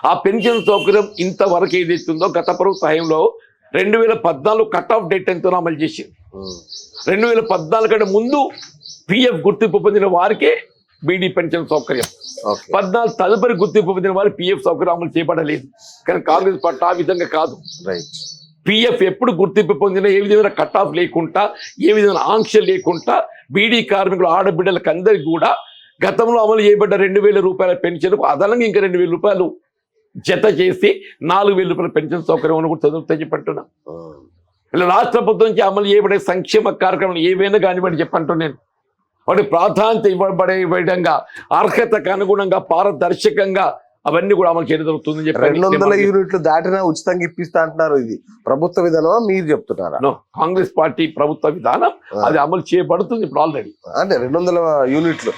ఆ పెన్షన్ సౌకర్యం ఇంతవరకు ఏదైతుందో గత ప్రభుత్వ హయాంలో 2014 కట్ ఆఫ్ డేట్ ఎంతో అమలు చేసింది. 2014 కంటే ముందు పిఎఫ్ గుర్తింపు పొందిన వారికే బీడీ పెన్షన్ సౌకర్యం, 14 తదుపరి గుర్తింపు పొందిన వారి పిఎఫ్ సౌకర్యం అమలు చేయబడలేదు. కానీ కాంగ్రెస్ పార్టీ ఆ విధంగా కాదు. పిఎఫ్ ఎప్పుడు గుర్తింపు పొందినా ఏ విధమైన కట్ ఆఫ్ లేకుండా ఏ విధమైన ఆంక్ష లేకుండా బీడీ కార్మికులు ఆడబిడ్డలకు అందరికీ కూడా గతంలో అమలు చేయబడ్డ 2,000 రూపాయల పెన్షన్కు అదనంగా ఇంకా 2,000 రూపాయలు జత చేసి 4,000 రూపాయల పెన్షన్ సౌకర్యం అని కూడా చదువుతా చెప్పంటున్నా. ఇలా రాష్ట్ర ప్రభుత్వం నుంచి అమలు చేయబడే సంక్షేమ కార్యక్రమాలు ఏవైనా కానివ్వండి చెప్పంటూ నేను వాటి ప్రాధాన్యత ఇవ్వబడే విధంగా అర్హతకు అనుగుణంగా పారదర్శకంగా అవన్నీ కూడా అమలు చేయడం జరుగుతుందని చెప్పి 200 యూనిట్లు దాటినా ఉచితంగా ఇప్పిస్తా అంటున్నారు. ఇది ప్రభుత్వ విధానం మీరు చెప్తున్నారా? కాంగ్రెస్ పార్టీ ప్రభుత్వ విధానం అది అమలు చేయబడుతుంది ఇప్పుడు ఆల్రెడీ. అంటే 200 యూనిట్లు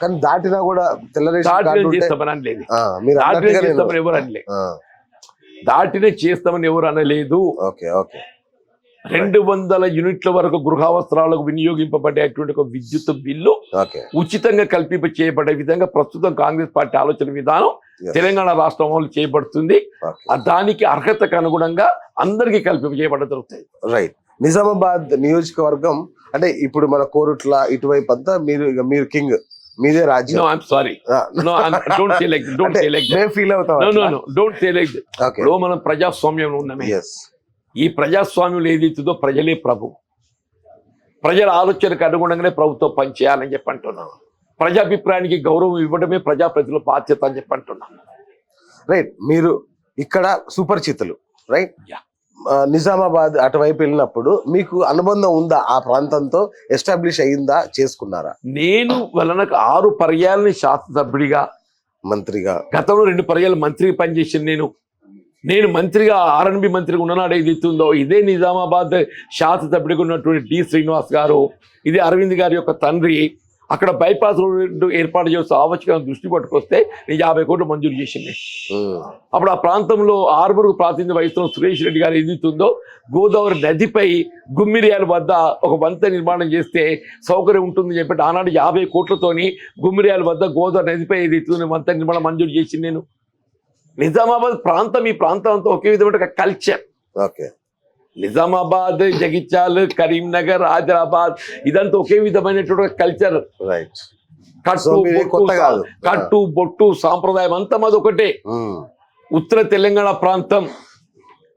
కానీ దాటినా కూడా చేస్తామని లేదు, దాటినే చేస్తామని ఎవరు అనలేదు. 200 యూనిట్ల వరకు గృహావసరాలకు వినియోగింపబడేటువంటి ఒక విద్యుత్ బిల్లు ఉచితంగా కల్పింప చేయబడే విధంగా ప్రస్తుతం కాంగ్రెస్ పార్టీ ఆలోచన విధానం తెలంగాణ రాష్ట్రం అమలు చేయబడుతుంది. దానికి అర్హతకు అనుగుణంగా అందరికీ కల్పింప చేయబడ జరుగుతాయి. రైట్. నిజామాబాద్ నియోజకవర్గం అంటే ఇప్పుడు మన కోరుట్ల ఇటువైపు అంతా మీరు కింగ్, మీదే రాజ్యం. మనం ప్రజాస్వామ్యంలో ఉన్నామే. ఈ ప్రజాస్వామ్యంలో ఏదైతుందో ప్రజలే ప్రభు. ప్రజల ఆలోచనకు అనుగుణంగానే ప్రభుత్వం పనిచేయాలని చెప్పి అంటున్నాను. ప్రజాభిప్రాయానికి గౌరవం ఇవ్వడమే ప్రజాప్రతినిధుల బాధ్యత అని చెప్పి అంటున్నాను. రైట్. మీరు ఇక్కడ సుపరిచితులు, రైట్? నిజామాబాద్ అటువైపు వెళ్ళినప్పుడు మీకు అనుబంధం ఉందా? ఆ ప్రాంతంతో ఎస్టాబ్లిష్ అయ్యిందా? చేసుకున్నారా? నేను వాళ్ళకు 6 పర్యాలని శాసనసభ్యుడిగా, మంత్రిగా, గతంలో 2 పర్యాలు మంత్రిగా పనిచేసాను. నేను మంత్రిగా ఆర్ఎన్బి మంత్రిగా ఉన్ననాడు ఏదైతుందో ఇదే నిజామాబాద్ శాసనసభ్యుడిగా ఉన్నటువంటి డి శ్రీనివాస్ గారు, ఇదే అరవింద్ గారి యొక్క తండ్రి అక్కడ బైపాస్ రోడ్డు ఏర్పాటు చేస్తూ ఆవశ్యకత దృష్టి పట్టుకొస్తే నేను 50 కోట్లు మంజూరు చేసింది. అప్పుడు ఆ ప్రాంతంలో ఆర్మూరు ప్రాతినిధ్యం వహిస్తున్న సురేష్ రెడ్డి గారు ఏదైతుందో గోదావరి నదిపై గుమ్మిరియాల వద్ద ఒక వంత నిర్మాణం చేస్తే సౌకర్యం ఉంటుందని చెప్పి ఆనాడు 50 కోట్లతోని గుమ్మిరియాల వద్ద గోదావరి నదిపై ఏదైతుందో వంత నిర్మాణం మంజూరు చేసింది నేను. నిజామాబాద్ ప్రాంతం ఈ ప్రాంతం అంతా ఒకే విధమైన కల్చర్. నిజామాబాద్, జగిత్యాల్, కరీంనగర్, ఆదిలాబాద్ ఇదంతా ఒకే విధమైనటువంటి కల్చర్. కట్టు బొట్టు సాంప్రదాయం అంతా మాది ఒకటే. ఉత్తర తెలంగాణ ప్రాంతం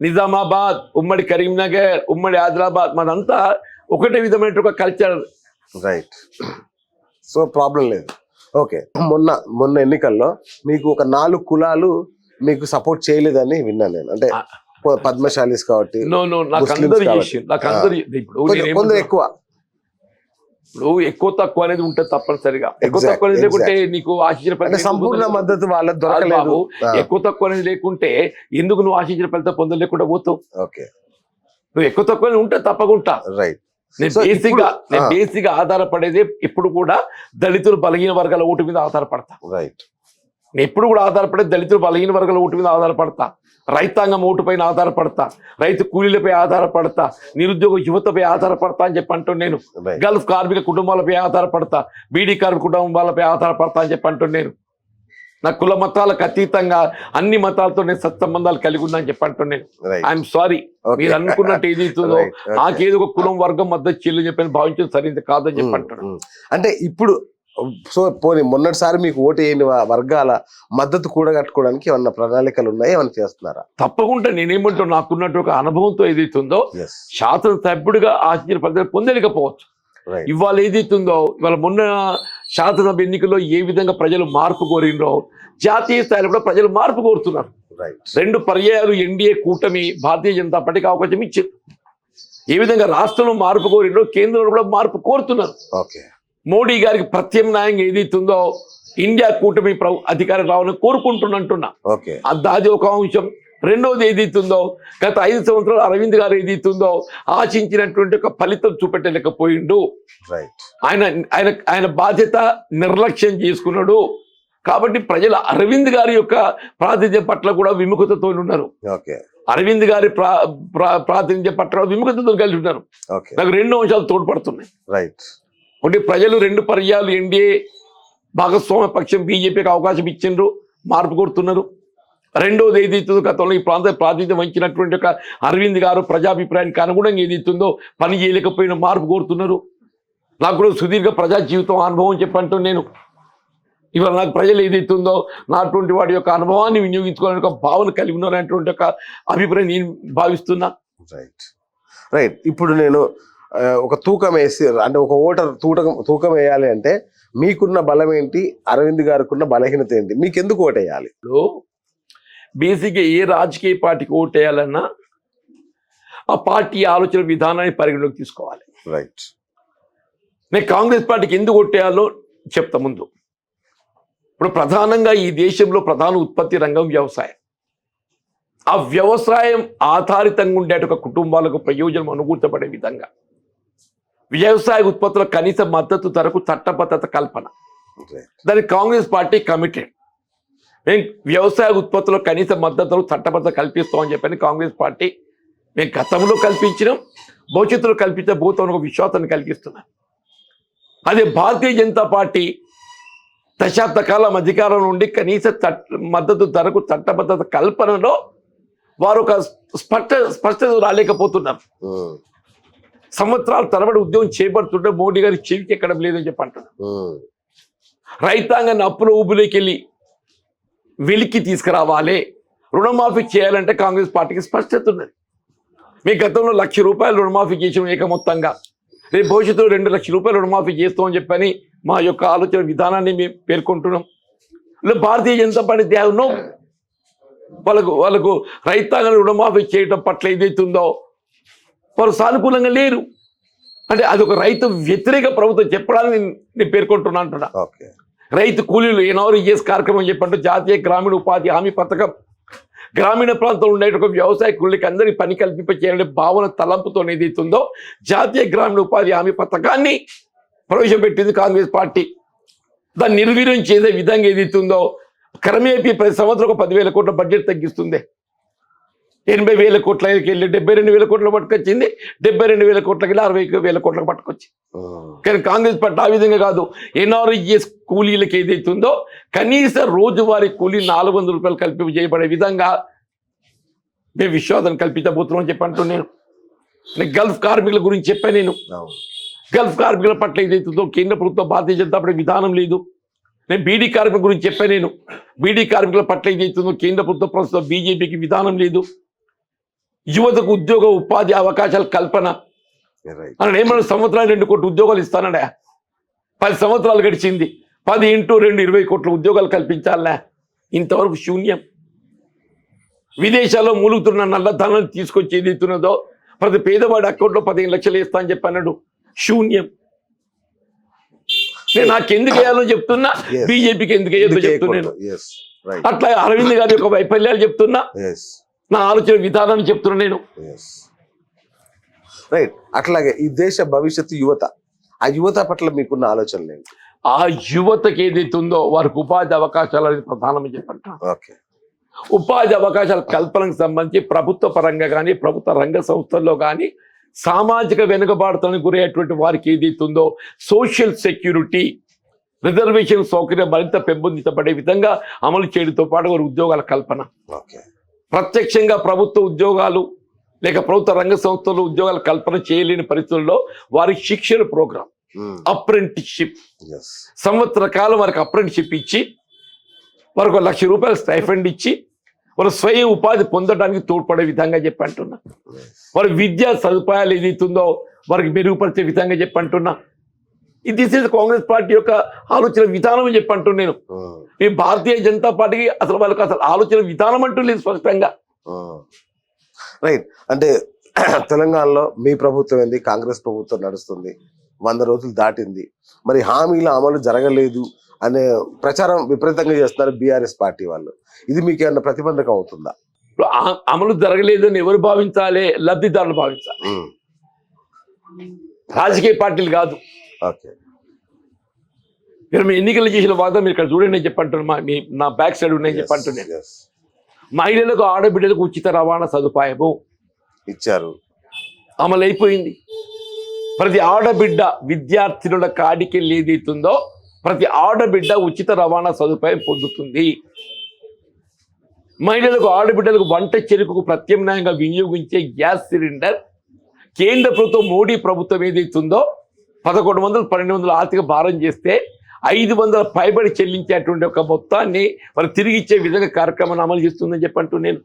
నిజామాబాద్, ఉమ్మడి కరీంనగర్, ఉమ్మడి ఆదిలాబాద్ మాదంతా ఒకటే విధమైనటువంటి కల్చర్. రైట్. సో ప్రాబ్లం లేదు. ఓకే. మొన్న ఎన్నికల్లో మీకు ఒక 4 కులాలు మీకు సపోర్ట్ చేయలేదని విన్నాను నేను. అంటే పద్మశాలీస్ కాబట్టి ఎక్కువ తక్కువ అనేది ఉంటుంది తప్పనిసరిగా. ఎక్కువ తక్కువ అనేది లేకుంటే నీకు ఆశించిన ఫలితం సంపూర్ణ మద్దతు వాళ్ళకి దొరకలేదు. ఎక్కువ తక్కువ అనేది లేకుంటే ఎందుకు నువ్వు ఆశించిన ఫలితం పొందలేకుండా పోతావు? నువ్వు ఎక్కువ తక్కువ ఉంటే తప్పకుండా. రైట్. నేను So, బేసిక్గా ఆధారపడేది ఎప్పుడు కూడా దళితులు బలహీన వర్గాల ఓటు మీద ఆధారపడతా. రైట్. నేను ఎప్పుడు కూడా ఆధారపడేది దళితులు బలహీన వర్గాల ఓటు మీద ఆధారపడతా, రైతాంగం ఓటు పైన ఆధారపడతా, రైతు కూలీలపై ఆధారపడతా, నిరుద్యోగ యువతపై ఆధారపడతా అని చెప్పి అంటూ నేను. Right. గల్ఫ్ కార్మిక కుటుంబాలపై ఆధారపడతా, బీడీ కార్మిక కుటుంబాలపై ఆధారపడతా అని చెప్పి అంటూ నేను. నా కుల మతాలకు అతీతంగా అన్ని మతాలతో నేను సత్సంబంధాలు కలిగి ఉన్నా అని చెప్పి అంటూ నేను. Right. I'm sorry, Okay. మీరు అనుకున్నట్టు ఏది ఇస్తుందో Right. Okay. నాకేదో ఒక కులం వర్గం మద్దతు చెల్లి చెప్పని భావించడం సరైనది కాదని చెప్పి అంటున్నాను. అంటే ఇప్పుడు సో పోనీ మొన్నటిసారి మీకు ఓటు వేయని వర్గాల మద్దతు కూడగట్టుకోవడానికి ఏమన్నా ప్రణాళికలు ఉన్నాయా, ఏమన్నా చేస్తున్నారా? తప్పకుండా నేనేమంటాను, నాకున్నట్టు ఒక అనుభవంతో ఏదైతుందో Yes. శాసనసభ్యుడిగా ఆశించిన ఫలితాలు పొందలేకపోవచ్చు. Right. ఇవాళ ఏదైతుందో, ఇవాళ మొన్న శాసనసభ ఎన్నికల్లో ఏ విధంగా ప్రజలు మార్పు కోరినో జాతీయ స్థాయిలో కూడా ప్రజలు మార్పు కోరుతున్నారు. Right. 2 పర్యాయాలు ఎన్డీఏ కూటమి భారతీయ జనతా పార్టీకి అవకాశం ఇచ్చింది. ఏ విధంగా రాష్ట్రంలో మార్పు కోరినో కేంద్రంలో కూడా మార్పు కోరుతున్నారు. ఓకే. మోడీ గారికి ప్రత్యామ్నాయంగా ఏదైతుందో ఇండియా కూటమి అధికారం రావాలని కోరుకుంటున్నంటున్నా. ఓకే. అది ఒక అంశం. రెండోది ఏదైతుందో, గత 5 సంవత్సరాలు అరవింద్ గారు ఏదైతుందో ఆశించినటువంటి ఒక ఫలితం చూపెట్టలేకపోయిండు. రైట్. ఆయన బాధ్యత నిర్లక్ష్యం చేసుకున్నాడు. కాబట్టి ప్రజలు అరవింద్ గారి యొక్క ప్రాతినిధ్యం పట్ల కూడా విముఖతతో ఉన్నారు. ఓకే. అరవింద్ గారి ప్రాతినిధ్యం పట్ల విముఖతతో కలిసి ఉన్నారు. ఓకే. నాకు 2 అంశాలు తోడ్పడుతున్నాయి. రైట్. ఒకటి, ప్రజలు 2 పర్యాలు ఎన్డీఏ భాగస్వామ్య పక్షం బీజేపీకి అవకాశం ఇచ్చిండ్రు, మార్పు కోరుతున్నారు. రెండోది ఏదైతుందో, గతంలో ఈ ప్రాంత ప్రాతినిధ్యం వహించినటువంటి ఒక అరవింద్ గారు ప్రజాభిప్రాయానికి అనుగుణంగా ఏదైతుందో పని చేయలేకపోయిన మార్పు కోరుతున్నారు. నాకు కూడా సుదీర్ఘ ప్రజా జీవితం అనుభవం చెప్పంటూ నేను. ఇవాళ నాకు ప్రజలు ఏదైతుందో నాటువంటి వాడి యొక్క అనుభవాన్ని వినియోగించుకోవాలని ఒక భావన కలిగి ఉన్నారనేటువంటి ఒక అభిప్రాయం నేను భావిస్తున్నా. రైట్. రైట్. ఇప్పుడు నేను ఒక తూకం వేసి, అంటే ఒక ఓటర్ తూకం వేయాలి అంటే మీకున్న బలం ఏంటి, అరవింద్ గారికి ఉన్న బలహీనత ఏంటి, మీకు ఎందుకు ఓటేయాలి? బేసిక్గా ఏ రాజకీయ పార్టీకి ఓటేయాలన్నా ఆ పార్టీ ఆలోచన విధానాన్ని పరిగణలోకి తీసుకోవాలి. రైట్. నేను కాంగ్రెస్ పార్టీకి ఎందుకు ఓటేయాలో చెప్తా ముందు. ఇప్పుడు ప్రధానంగా ఈ దేశంలో ప్రధాన ఉత్పత్తి రంగం వ్యవసాయం. ఆ వ్యవసాయం ఆధారితంగా ఉండే ఒక కుటుంబాలకు ప్రయోజనం అనుకూర్చబడే విధంగా వ్యవసాయ ఉత్పత్తుల కనీస మద్దతు ధరకు చట్టబద్ధత కల్పన, దానికి కాంగ్రెస్ పార్టీ కమిటెడ్. మేము వ్యవసాయ ఉత్పత్తుల కనీస మద్దతులు చట్టబద్ధత కల్పిస్తామని చెప్పని కాంగ్రెస్ పార్టీ మేము గతంలో కల్పించినాం, భవిష్యత్తులో కల్పించబోతామని ఒక విశ్వాసాన్ని కలిగిస్తున్నాం. అదే భారతీయ జనతా పార్టీ దశాబ్ద కాలం అధికారం నుండి కనీస మద్దతు ధరకు చట్టబద్ధత కల్పనలో వారు ఒక స్పష్టత రాలేకపోతున్నారు. సంవత్సరాల తరబడి ఉద్యోగం చేపడుతుంటే మోడీ గారి చెవికి ఎక్కడం లేదని చెప్పి అంటున్నారు. రైతాంగాన్ని అప్పుల ఊబులోకి వెళ్ళి వెలికి తీసుకురావాలి, రుణమాఫీ చేయాలంటే కాంగ్రెస్ పార్టీకి స్పష్టత ఉన్నది. మీ గతంలో ₹1,00,000 రుణమాఫీ చేసిన ఏకమొత్తంగా, రేపు భవిష్యత్తులో ₹2,00,000 రుణమాఫీ చేస్తామని చెప్పని మా యొక్క ఆలోచన విధానాన్ని మేము పేర్కొంటున్నాం. భారతీయ జనతా పార్టీ దేవనో వాళ్ళకు రైతాంగాన్ని రుణమాఫీ చేయడం పట్ల ఏదైతుందో వారు సానుకూలంగా లేరు. అంటే అదొక రైతు వ్యతిరేక ప్రభుత్వం చెప్పడానికి నేను పేర్కొంటున్నా అంటున్నా. రైతు కూలీలు NREGS కార్యక్రమం చెప్పంటూ జాతీయ గ్రామీణ ఉపాధి హామీ పథకం గ్రామీణ ప్రాంతంలో ఉండే ఒక వ్యవసాయ కూలీకి అందరికీ పని కల్పించాలనే భావన తలంపుతో ఏదైతుందో జాతీయ గ్రామీణ ఉపాధి హామీ పథకాన్ని ప్రవేశపెట్టింది కాంగ్రెస్ పార్టీ. దాన్ని నిర్వీర్యం చేసే విధంగా ఏదైతుందో క్రమేపీ ప్రతి సంవత్సరం 10,000 కోట్ల బడ్జెట్ తగ్గిస్తుంది. 80,000 కోట్లకి వెళ్ళి 72,000 కోట్ల పట్టుకొచ్చింది, 72,000 కోట్లకి వెళ్ళి 60,000 కోట్లకు పట్టుకొచ్చింది. కానీ కాంగ్రెస్ పార్టీ ఆ విధంగా కాదు. NREGS కూలీలకు ఏదైతుందో కనీస రోజువారీ కూలీ ₹400 కల్పి చేయబడే విధంగా మేము విశ్వాసం కల్పించబోతున్నాం అని చెప్పి అంటూ నేను గల్ఫ్ కార్మికుల గురించి చెప్పాను. నేను గల్ఫ్ కార్మికుల పట్ల ఏదైతుందో కేంద్ర ప్రభుత్వం భారతీయ జనతా పార్టీ విధానం లేదు. నేను బీడీ కార్మికుల గురించి చెప్పాను. నేను బీడీ కార్మికుల పట్ల ఏదైతుందో కేంద్ర ప్రభుత్వం ప్రస్తుతం బీజేపీకి విధానం లేదు. యువతకు ఉద్యోగ ఉపాధి అవకాశాల కల్పన అని ఏమన్నా సంవత్సరాలు 2 కోట్ల ఉద్యోగాలు ఇస్తానడా? 10 సంవత్సరాలు గడిచింది, 10 × 2 20 కోట్ల ఉద్యోగాలు కల్పించాలా? ఇంతవరకు శూన్యం. విదేశాల్లో మూలుగుతున్న నల్లధనాన్ని తీసుకొచ్చి ఏదైతున్నదో ప్రతి పేదవాడి అకౌంట్లో 15 లక్షలు వేస్తా అని చెప్పన్నాడు, శూన్యం. నేను నాకెందుకు వేయాలో చెప్తున్నా, బీజేపీకి ఎందుకు వేయద్దో చెప్తున్నాను. అట్లా అరవింద్ గారి యొక్క వైఫల్యాలు చెప్తున్నా, నా ఆలోచన విధానాన్ని చెప్తున్నా నేను. రైట్. అట్లాగే ఈ దేశ భవిష్యత్తు యువత, ఆ యువత పట్ల మీకున్న ఆలోచనలు ఏంటి? ఆ యువతకి ఏదైతే ఉందో వారికి ఉపాధి అవకాశాలు అనేది ప్రధానమని చెప్పంటాం. ఓకే. ఉపాధి అవకాశాల కల్పనకు సంబంధించి ప్రభుత్వ పరంగా కానీ ప్రభుత్వ రంగ సంస్థల్లో కానీ సామాజిక వెనుకబాటుతనానికి గురయ్యేటువంటి వారికి ఏదైతే ఉందో సోషల్ సెక్యూరిటీ రిజర్వేషన్ సౌకర్యం మరింత పెంపొందించబడే విధంగా అమలు చేయడంతో పాటు వారి ఉద్యోగాల కల్పన, ఓకే. ప్రత్యక్షంగా ప్రభుత్వ ఉద్యోగాలు లేక ప్రభుత్వ రంగ సంస్థలు ఉద్యోగాల కల్పన చేయలేని పరిస్థితుల్లో వారికి శిక్షణ ప్రోగ్రాం, అప్రెంటిస్షిప్, సంవత్సర కాలం వారికి అప్రెంటిస్షిప్ ఇచ్చి వారికి ₹1,00,000 స్టైఫండ్ ఇచ్చి వారు స్వయం ఉపాధి పొందడానికి తోడ్పడే విధంగా చెప్పంటున్నా. వారి విద్యా సదుపాయాలు ఏదైతుందో వారికి మెరుగుపరిచే విధంగా చెప్పంటున్నా. దిస్ ఈజ్ కాంగ్రెస్ పార్టీ యొక్క ఆలోచన విధానం అని చెప్పంటున్నాను నేను. ఈ భారతీయ జనతా పార్టీకి అసలు వాళ్ళకి అసలు ఆలోచన విధానం అంటూ లేదు స్పష్టంగా. రైట్. అంటే తెలంగాణలో మీ ప్రభుత్వం ఏంది, కాంగ్రెస్ ప్రభుత్వం నడుస్తుంది, 100 రోజులు దాటింది, మరి హామీల అమలు జరగలేదు అనే ప్రచారం విపరీతంగా చేస్తున్నారు బీఆర్ఎస్ పార్టీ వాళ్ళు. ఇది మీకు ఏమన్నా ప్రతిబంధకం అవుతుందా? అమలు జరగలేదు అని ఎవరు భావించాలి? లబ్ధిదారులు భావించాలి, రాజకీయ పార్టీలు కాదు. ఓకే. మీరు ఎన్నికలు చేసిన వాదన మీరు ఇక్కడ చూడండి, నేను చెప్పంటున్నా, నా బ్యాక్ సైడ్ ఉన్నాయని చెప్పంటున్నాను. మహిళలకు ఆడబిడ్డలకు ఉచిత రవాణా సదుపాయము ఇచ్చారు, అమలైపోయింది. ప్రతి ఆడబిడ్డ విద్యార్థినుల కాడికి ఏదైతుందో ప్రతి ఆడబిడ్డ ఉచిత రవాణా సదుపాయం పొందుతుంది. మహిళలకు ఆడబిడ్డలకు వంట చెరుకుకు ప్రత్యామ్నాయంగా వినియోగించే గ్యాస్ సిలిండర్ కేంద్ర ప్రభుత్వం మోడీ ప్రభుత్వం ఏదైతుందో 1100-1200 ఆర్థిక భారం చేస్తే 500 పైబడి చెల్లించేటువంటి ఒక మొత్తాన్ని వాళ్ళు తిరిగి ఇచ్చే విధంగా కార్యక్రమాన్ని అమలు చేస్తుందని చెప్పంటూ నేను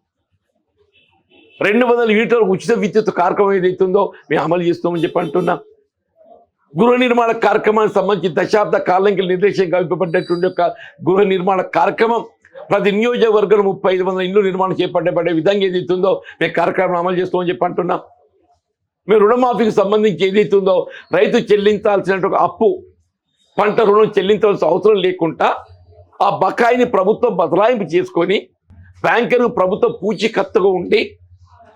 200 యూనిట్ల ఉచిత విద్యుత్ కార్యక్రమం ఏదైతుందో మేము అమలు చేస్తామని చెప్పంటున్నా. గృహ నిర్మాణ కార్యక్రమానికి సంబంధించి దశాబ్ద కాలంకి నిర్దేశంగా ఇవ్వబడ్డటువంటి యొక్క గృహ నిర్మాణ కార్యక్రమం ప్రతి నియోజకవర్గంలో 3500 ఇళ్ళు నిర్మాణం చేపట్టబడే విధంగా ఏదైతుందో మేము కార్యక్రమం అమలు చేస్తామని చెప్పంటున్నాం. మేము రుణమాఫీకి సంబంధించి ఏదైతుందో రైతు చెల్లించాల్సినటువంటి అప్పు పంట రుణం చెల్లించాల్సిన అవసరం లేకుండా ఆ బకాయిని ప్రభుత్వం బదలాయింపు చేసుకొని బ్యాంకర్కు ప్రభుత్వం పూచీకత్తుగా ఉండి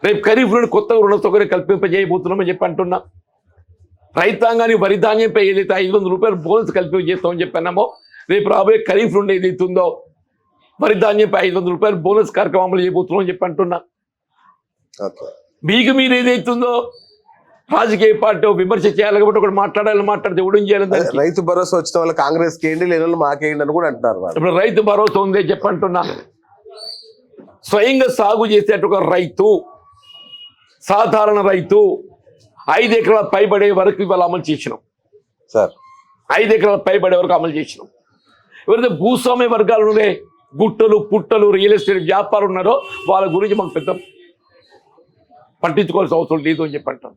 రేపు ఖరీఫ్ నుండి కొత్తగా రుణ సౌకర్యం కల్పింపజేయబోతున్నామని చెప్పి అంటున్నాం. రైతాంగానికి వరి ధాన్యంపై ఏదైతే ₹500 బోనస్ కల్పించేస్తామని చెప్పామో రేపు రాబోయే ఖరీఫ్ నుండి ఏదైతుందో వరి ధాన్యంపై ₹500 బోనస్ కార్యక్రమం అమలు చేయబోతున్నామని చెప్పి అంటున్నా. మీకు మీరు ఏదైతుందో రాజకీయ పార్టీ విమర్శ చేయాలి కాబట్టి ఒకటి మాట్లాడితే ఎవడం చేయాలి. రైతు భరోసా వచ్చిన వాళ్ళు కాంగ్రెస్కి ఏంటి, లేని వాళ్ళు మాకేంటి అని కూడా అంటున్నారు. ఇప్పుడు రైతు భరోసా ఉంది చెప్పంటున్నా. స్వయంగా సాగు చేసేట రైతు, సాధారణ రైతు 5 ఎకరాల పైబడే వరకు ఇవాళ అమలు చేసినాం సార్. 5 ఎకరాల పైబడే వరకు అమలు చేసినాం. ఎవరైతే భూస్వామ్య వర్గాలు ఉన్నారే, గుట్టలు పుట్టలు రియల్ ఎస్టేట్ వ్యాపారం ఉన్నారో వాళ్ళ గురించి మాకు పెద్ద పట్టించుకోవాల్సిన అవసరం లేదు అని చెప్పంటాం.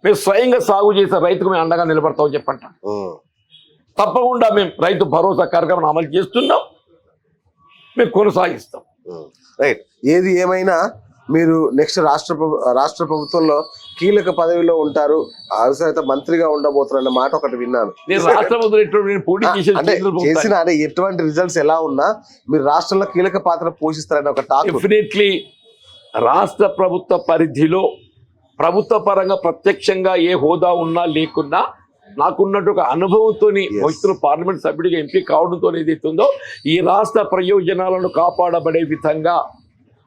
మేము స్వయంగా సాగు చేసే రైతుకు మేము అండగా నిలబడతామని చెప్పంటాం. తప్పకుండా మేము రైతు భరోసా కార్యక్రమం అమలు చేస్తున్నాం, మేము కొనసాగిస్తాం. రైట్. ఏది ఏమైనా మీరు నెక్స్ట్ రాష్ట్ర ప్రభుత్వంలో కీలక పదవిలో ఉంటారు, అవసరమైతే మంత్రిగా ఉండబోతున్న మాట ఒకటి విన్నాను. చేసిన అదే ఎటువంటి రిజల్ట్స్ ఎలా ఉన్నా మీరు రాష్ట్రంలో కీలక పాత్ర పోషిస్తారని ఒక టాక్. డెఫినెట్లీ రాష్ట్ర ప్రభుత్వ పరిధిలో ప్రభుత్వ పరంగా ప్రత్యక్షంగా ఏ హోదా ఉన్నా లేకున్నా నాకున్నట్టు ఒక అనుభవంతో భవిష్యత్తులో పార్లమెంట్ సభ్యుడిగా ఎంపీ కావడంతో ఏదైతుందో ఈ రాష్ట్ర ప్రయోజనాలను కాపాడబడే విధంగా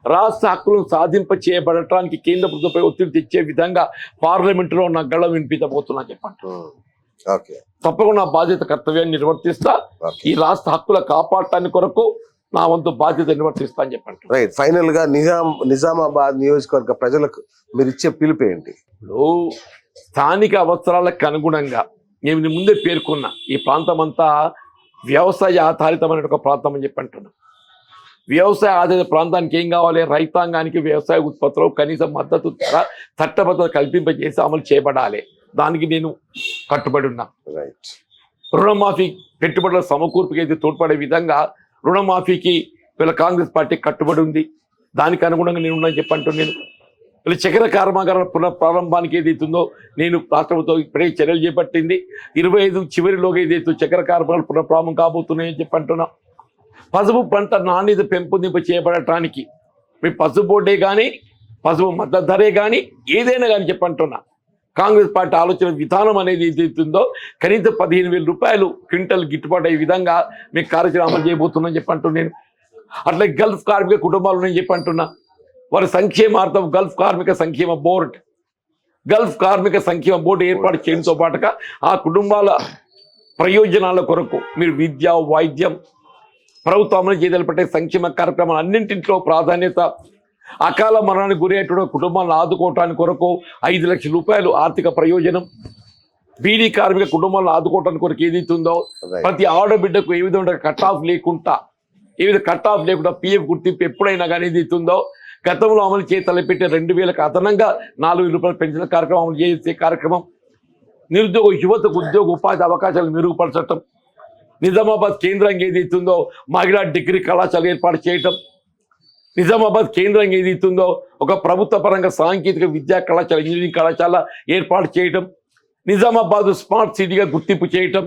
రాష్ట్ర హక్కులను సాధింప చేయబడటానికి కేంద్ర ప్రభుత్వంపై ఒత్తిడి తెచ్చే విధంగా పార్లమెంటులో నా గళం వినిపించబోతున్నా చెప్పండి. తప్పకుండా నా బాధ్యత కర్తవ్యాన్ని నిర్వర్తిస్తా. ఈ రాష్ట్ర హక్కుల కాపాడటానికి కొరకు నా వంతు బాధ్యత నిర్వర్తిస్తా అని చెప్పండి. రైట్. ఫైనల్ గా నిజామాబాద్ నియోజకవర్గ ప్రజలకు మీరు ఇచ్చే పిలుపు ఏంటి? ఇప్పుడు స్థానిక అవసరాలకు అనుగుణంగా నేను ముందే పేర్కొన్నా, ఈ ప్రాంతం అంతా వ్యవసాయ ఆధారితమైన ఒక ప్రాంతం అని చెప్పి అంటున్నా. వ్యవసాయ ఆధారిత ప్రాంతానికి ఏం కావాలి? రైతాంగానికి వ్యవసాయ ఉత్పత్తులు కనీసం మద్దతు ధర చట్టబద్ధత కల్పింపజేసి అమలు చేయబడాలి. దానికి నేను కట్టుబడి ఉన్నా. రుణమాఫీ పెట్టుబడుల సమకూర్పుకి అయితే తోడ్పడే విధంగా రుణమాఫీకి వీళ్ళ కాంగ్రెస్ పార్టీ కట్టుబడి ఉంది. దానికి అనుగుణంగా నేను ఉన్నాను చెప్పంటూ నేను వీళ్ళ చక్కెర కర్మాగారాల పునఃప్రారంభానికి ఏదైతుందో నేను రాష్ట్ర ప్రభుత్వం ఇప్పుడే చర్యలు చేపట్టింది. 25 చివరిలోగా ఏదైతే చక్కెర కర్మాగారాలు పునఃప్రారంభం కాబోతున్నాయని చెప్పంటున్నా. పసుపు పంట నాణ్యత పెంపొందింప చేయబడటానికి మీ పసుపు బోర్డే కానీ పసుపు మద్దతు ధరే కానీ ఏదైనా కానీ చెప్పంటున్నా కాంగ్రెస్ పార్టీ ఆలోచన విధానం అనేది ఏదైతుందో కనీసం 15,000 రూపాయలు క్వింటల్ గిట్టుబాటు అయ్యే విధంగా మీకు కార్యాచరణ అమలు చేయబోతున్నాను చెప్పంటున్నాను నేను. అట్లా గల్ఫ్ కార్మిక కుటుంబాలు ఉన్నాయని చెప్పంటున్నా. వారి సంక్షేమార్థం గల్ఫ్ కార్మిక సంక్షేమ బోర్డు ఏర్పాటు చేయడంతో పాటుగా ఆ కుటుంబాల ప్రయోజనాల కొరకు మీరు విద్య, వైద్యం, ప్రభుత్వం అమలు చేయదలపట్టే సంక్షేమ కార్యక్రమాలు అన్నింటిలో ప్రాధాన్యత, అకాల మరణానికి గురైనటువంటి కుటుంబాలను ఆదుకోవటానికి కొరకు 5 లక్షల రూపాయలు ఆర్థిక ప్రయోజనం, బీడీ కార్మిక కుటుంబాలను ఆదుకోవటానికి కొరకు ఏదైతుందో ప్రతి ఆడబిడ్డకు ఏ విధంగా కట్ ఆఫ్ లేకుండా పిఎఫ్ గుర్తింపు ఎప్పుడైనా కానీ ఏదైతుందో గతంలో అమలు చేసి తలపెట్టే 2,000కు అదనంగా 4,000 రూపాయల పెన్షన్ కార్యక్రమం అమలు చేసే కార్యక్రమం, నిరుద్యోగ యువతకు ఉద్యోగ ఉపాధి అవకాశాలు మెరుగుపరచడం, నిజామాబాద్ కేంద్రంగా ఏదైతుందో మహిళా డిగ్రీ కళాశాల ఏర్పాటు చేయటం, నిజామాబాద్ కేంద్రంగా ఏదైతుందో ఒక ప్రభుత్వ పరంగా సాంకేతిక విద్యా కళాశాల, ఇంజనీరింగ్ కళాశాల ఏర్పాటు చేయటం, నిజామాబాద్ స్మార్ట్ సిటీగా గుర్తింపు చేయటం,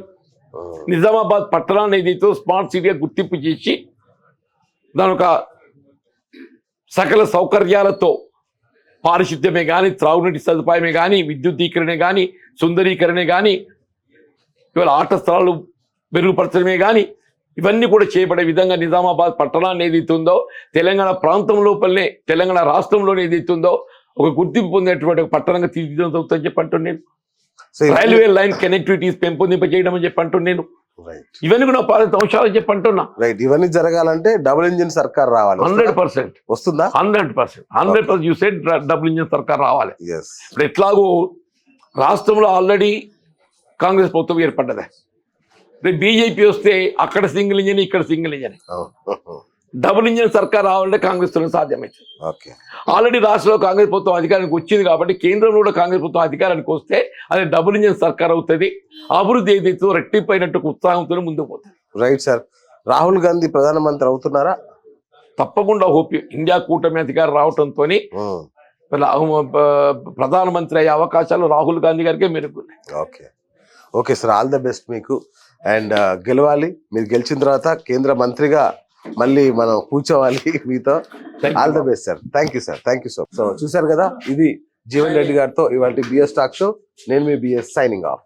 నిజామాబాద్ పట్టణాన్ని ఏదైతే స్మార్ట్ సిటీగా గుర్తింపు చేసి దాని ఒక సకల సౌకర్యాలతో పారిశుద్ధ్యమే కానీ, త్రాగునీటి సదుపాయమే కానీ, విద్యుద్దీకరణే కానీ, సుందరీకరణే కానీ, ఇవాళ ఆట స్థలాలు మెరుగుపరచడమే కానీ ఇవన్నీ కూడా చేయబడే విధంగా నిజామాబాద్ పట్టణాన్ని ఏదైతుందో తెలంగాణ ప్రాంతం లోపలనే, తెలంగాణ రాష్ట్రంలోనే ఏదైతుందో ఒక గుర్తింపు పొందేటువంటి ఒక పట్టణంగా తీర్చిదిద్దుతుందని చెప్పంటున్నాను నేను. రైల్వే లైన్ కనెక్టివిటీస్ పెంపొందింపజేయడం అని చెప్పంటున్నాను నేను. ఇవన్నీ కూడా 10 అంశాలు చెప్పంటున్నా. ఇవన్నీ జరగాలంటే డబుల్ ఇంజిన్ సర్కార్ రావాలి. 100% వస్తుందా? 100% యూ సెడ్ డబుల్ ఇంజిన్ సర్కార్ రావాలి. Yes. ఇప్పుడు ఎట్లాగో రాష్ట్రంలో ఆల్రెడీ కాంగ్రెస్ ప్రభుత్వం ఏర్పడ్డదే. రేపు బీజేపీ వస్తే అక్కడ సింగిల్ ఇంజన్, ఇక్కడ సింగిల్ ఇంజన్. డబుల్ ఇంజన్ సర్కార్ రావాలంటే కాంగ్రెస్ తో సాధ్యమైంది. ఆల్రెడీ రాష్ట్రంలో కాంగ్రెస్ ప్రభుత్వం అధికారానికి వచ్చింది కాబట్టి కేంద్రంలో కూడా కాంగ్రెస్ ప్రభుత్వం అధికారానికి వస్తే అది డబుల్ ఇంజన్ సర్కార్ అవుతుంది. అభివృద్ధి ఏదైతే రెట్టిపోయినట్టు ఉత్సాహంతో ముందుకు పోతుంది. Right sir. రాహుల్ గాంధీ ప్రధానమంత్రి అవుతున్నారా? తప్పకుండా హోప్. ఇండియా కూటమి అధికారం రావడంతో ప్రధానమంత్రి అయ్యే అవకాశాలు రాహుల్ గాంధీ గారికే మెరుగున్నాయి. Okay sir, all the best మీకు. అండ్ గెలవాలి. మీరు గెలిచిన తర్వాత కేంద్ర మంత్రిగా మళ్ళీ మనం కూర్చోవాలి మీతో. All the best sir. Thank you sir. Thank you so చూశారు కదా, ఇది జీవన్ రెడ్డి గారితో ఇవాళ బిఎస్ టాక్ షో. నేను మీ బిఎస్ సైనింగ్ ఆఫ్.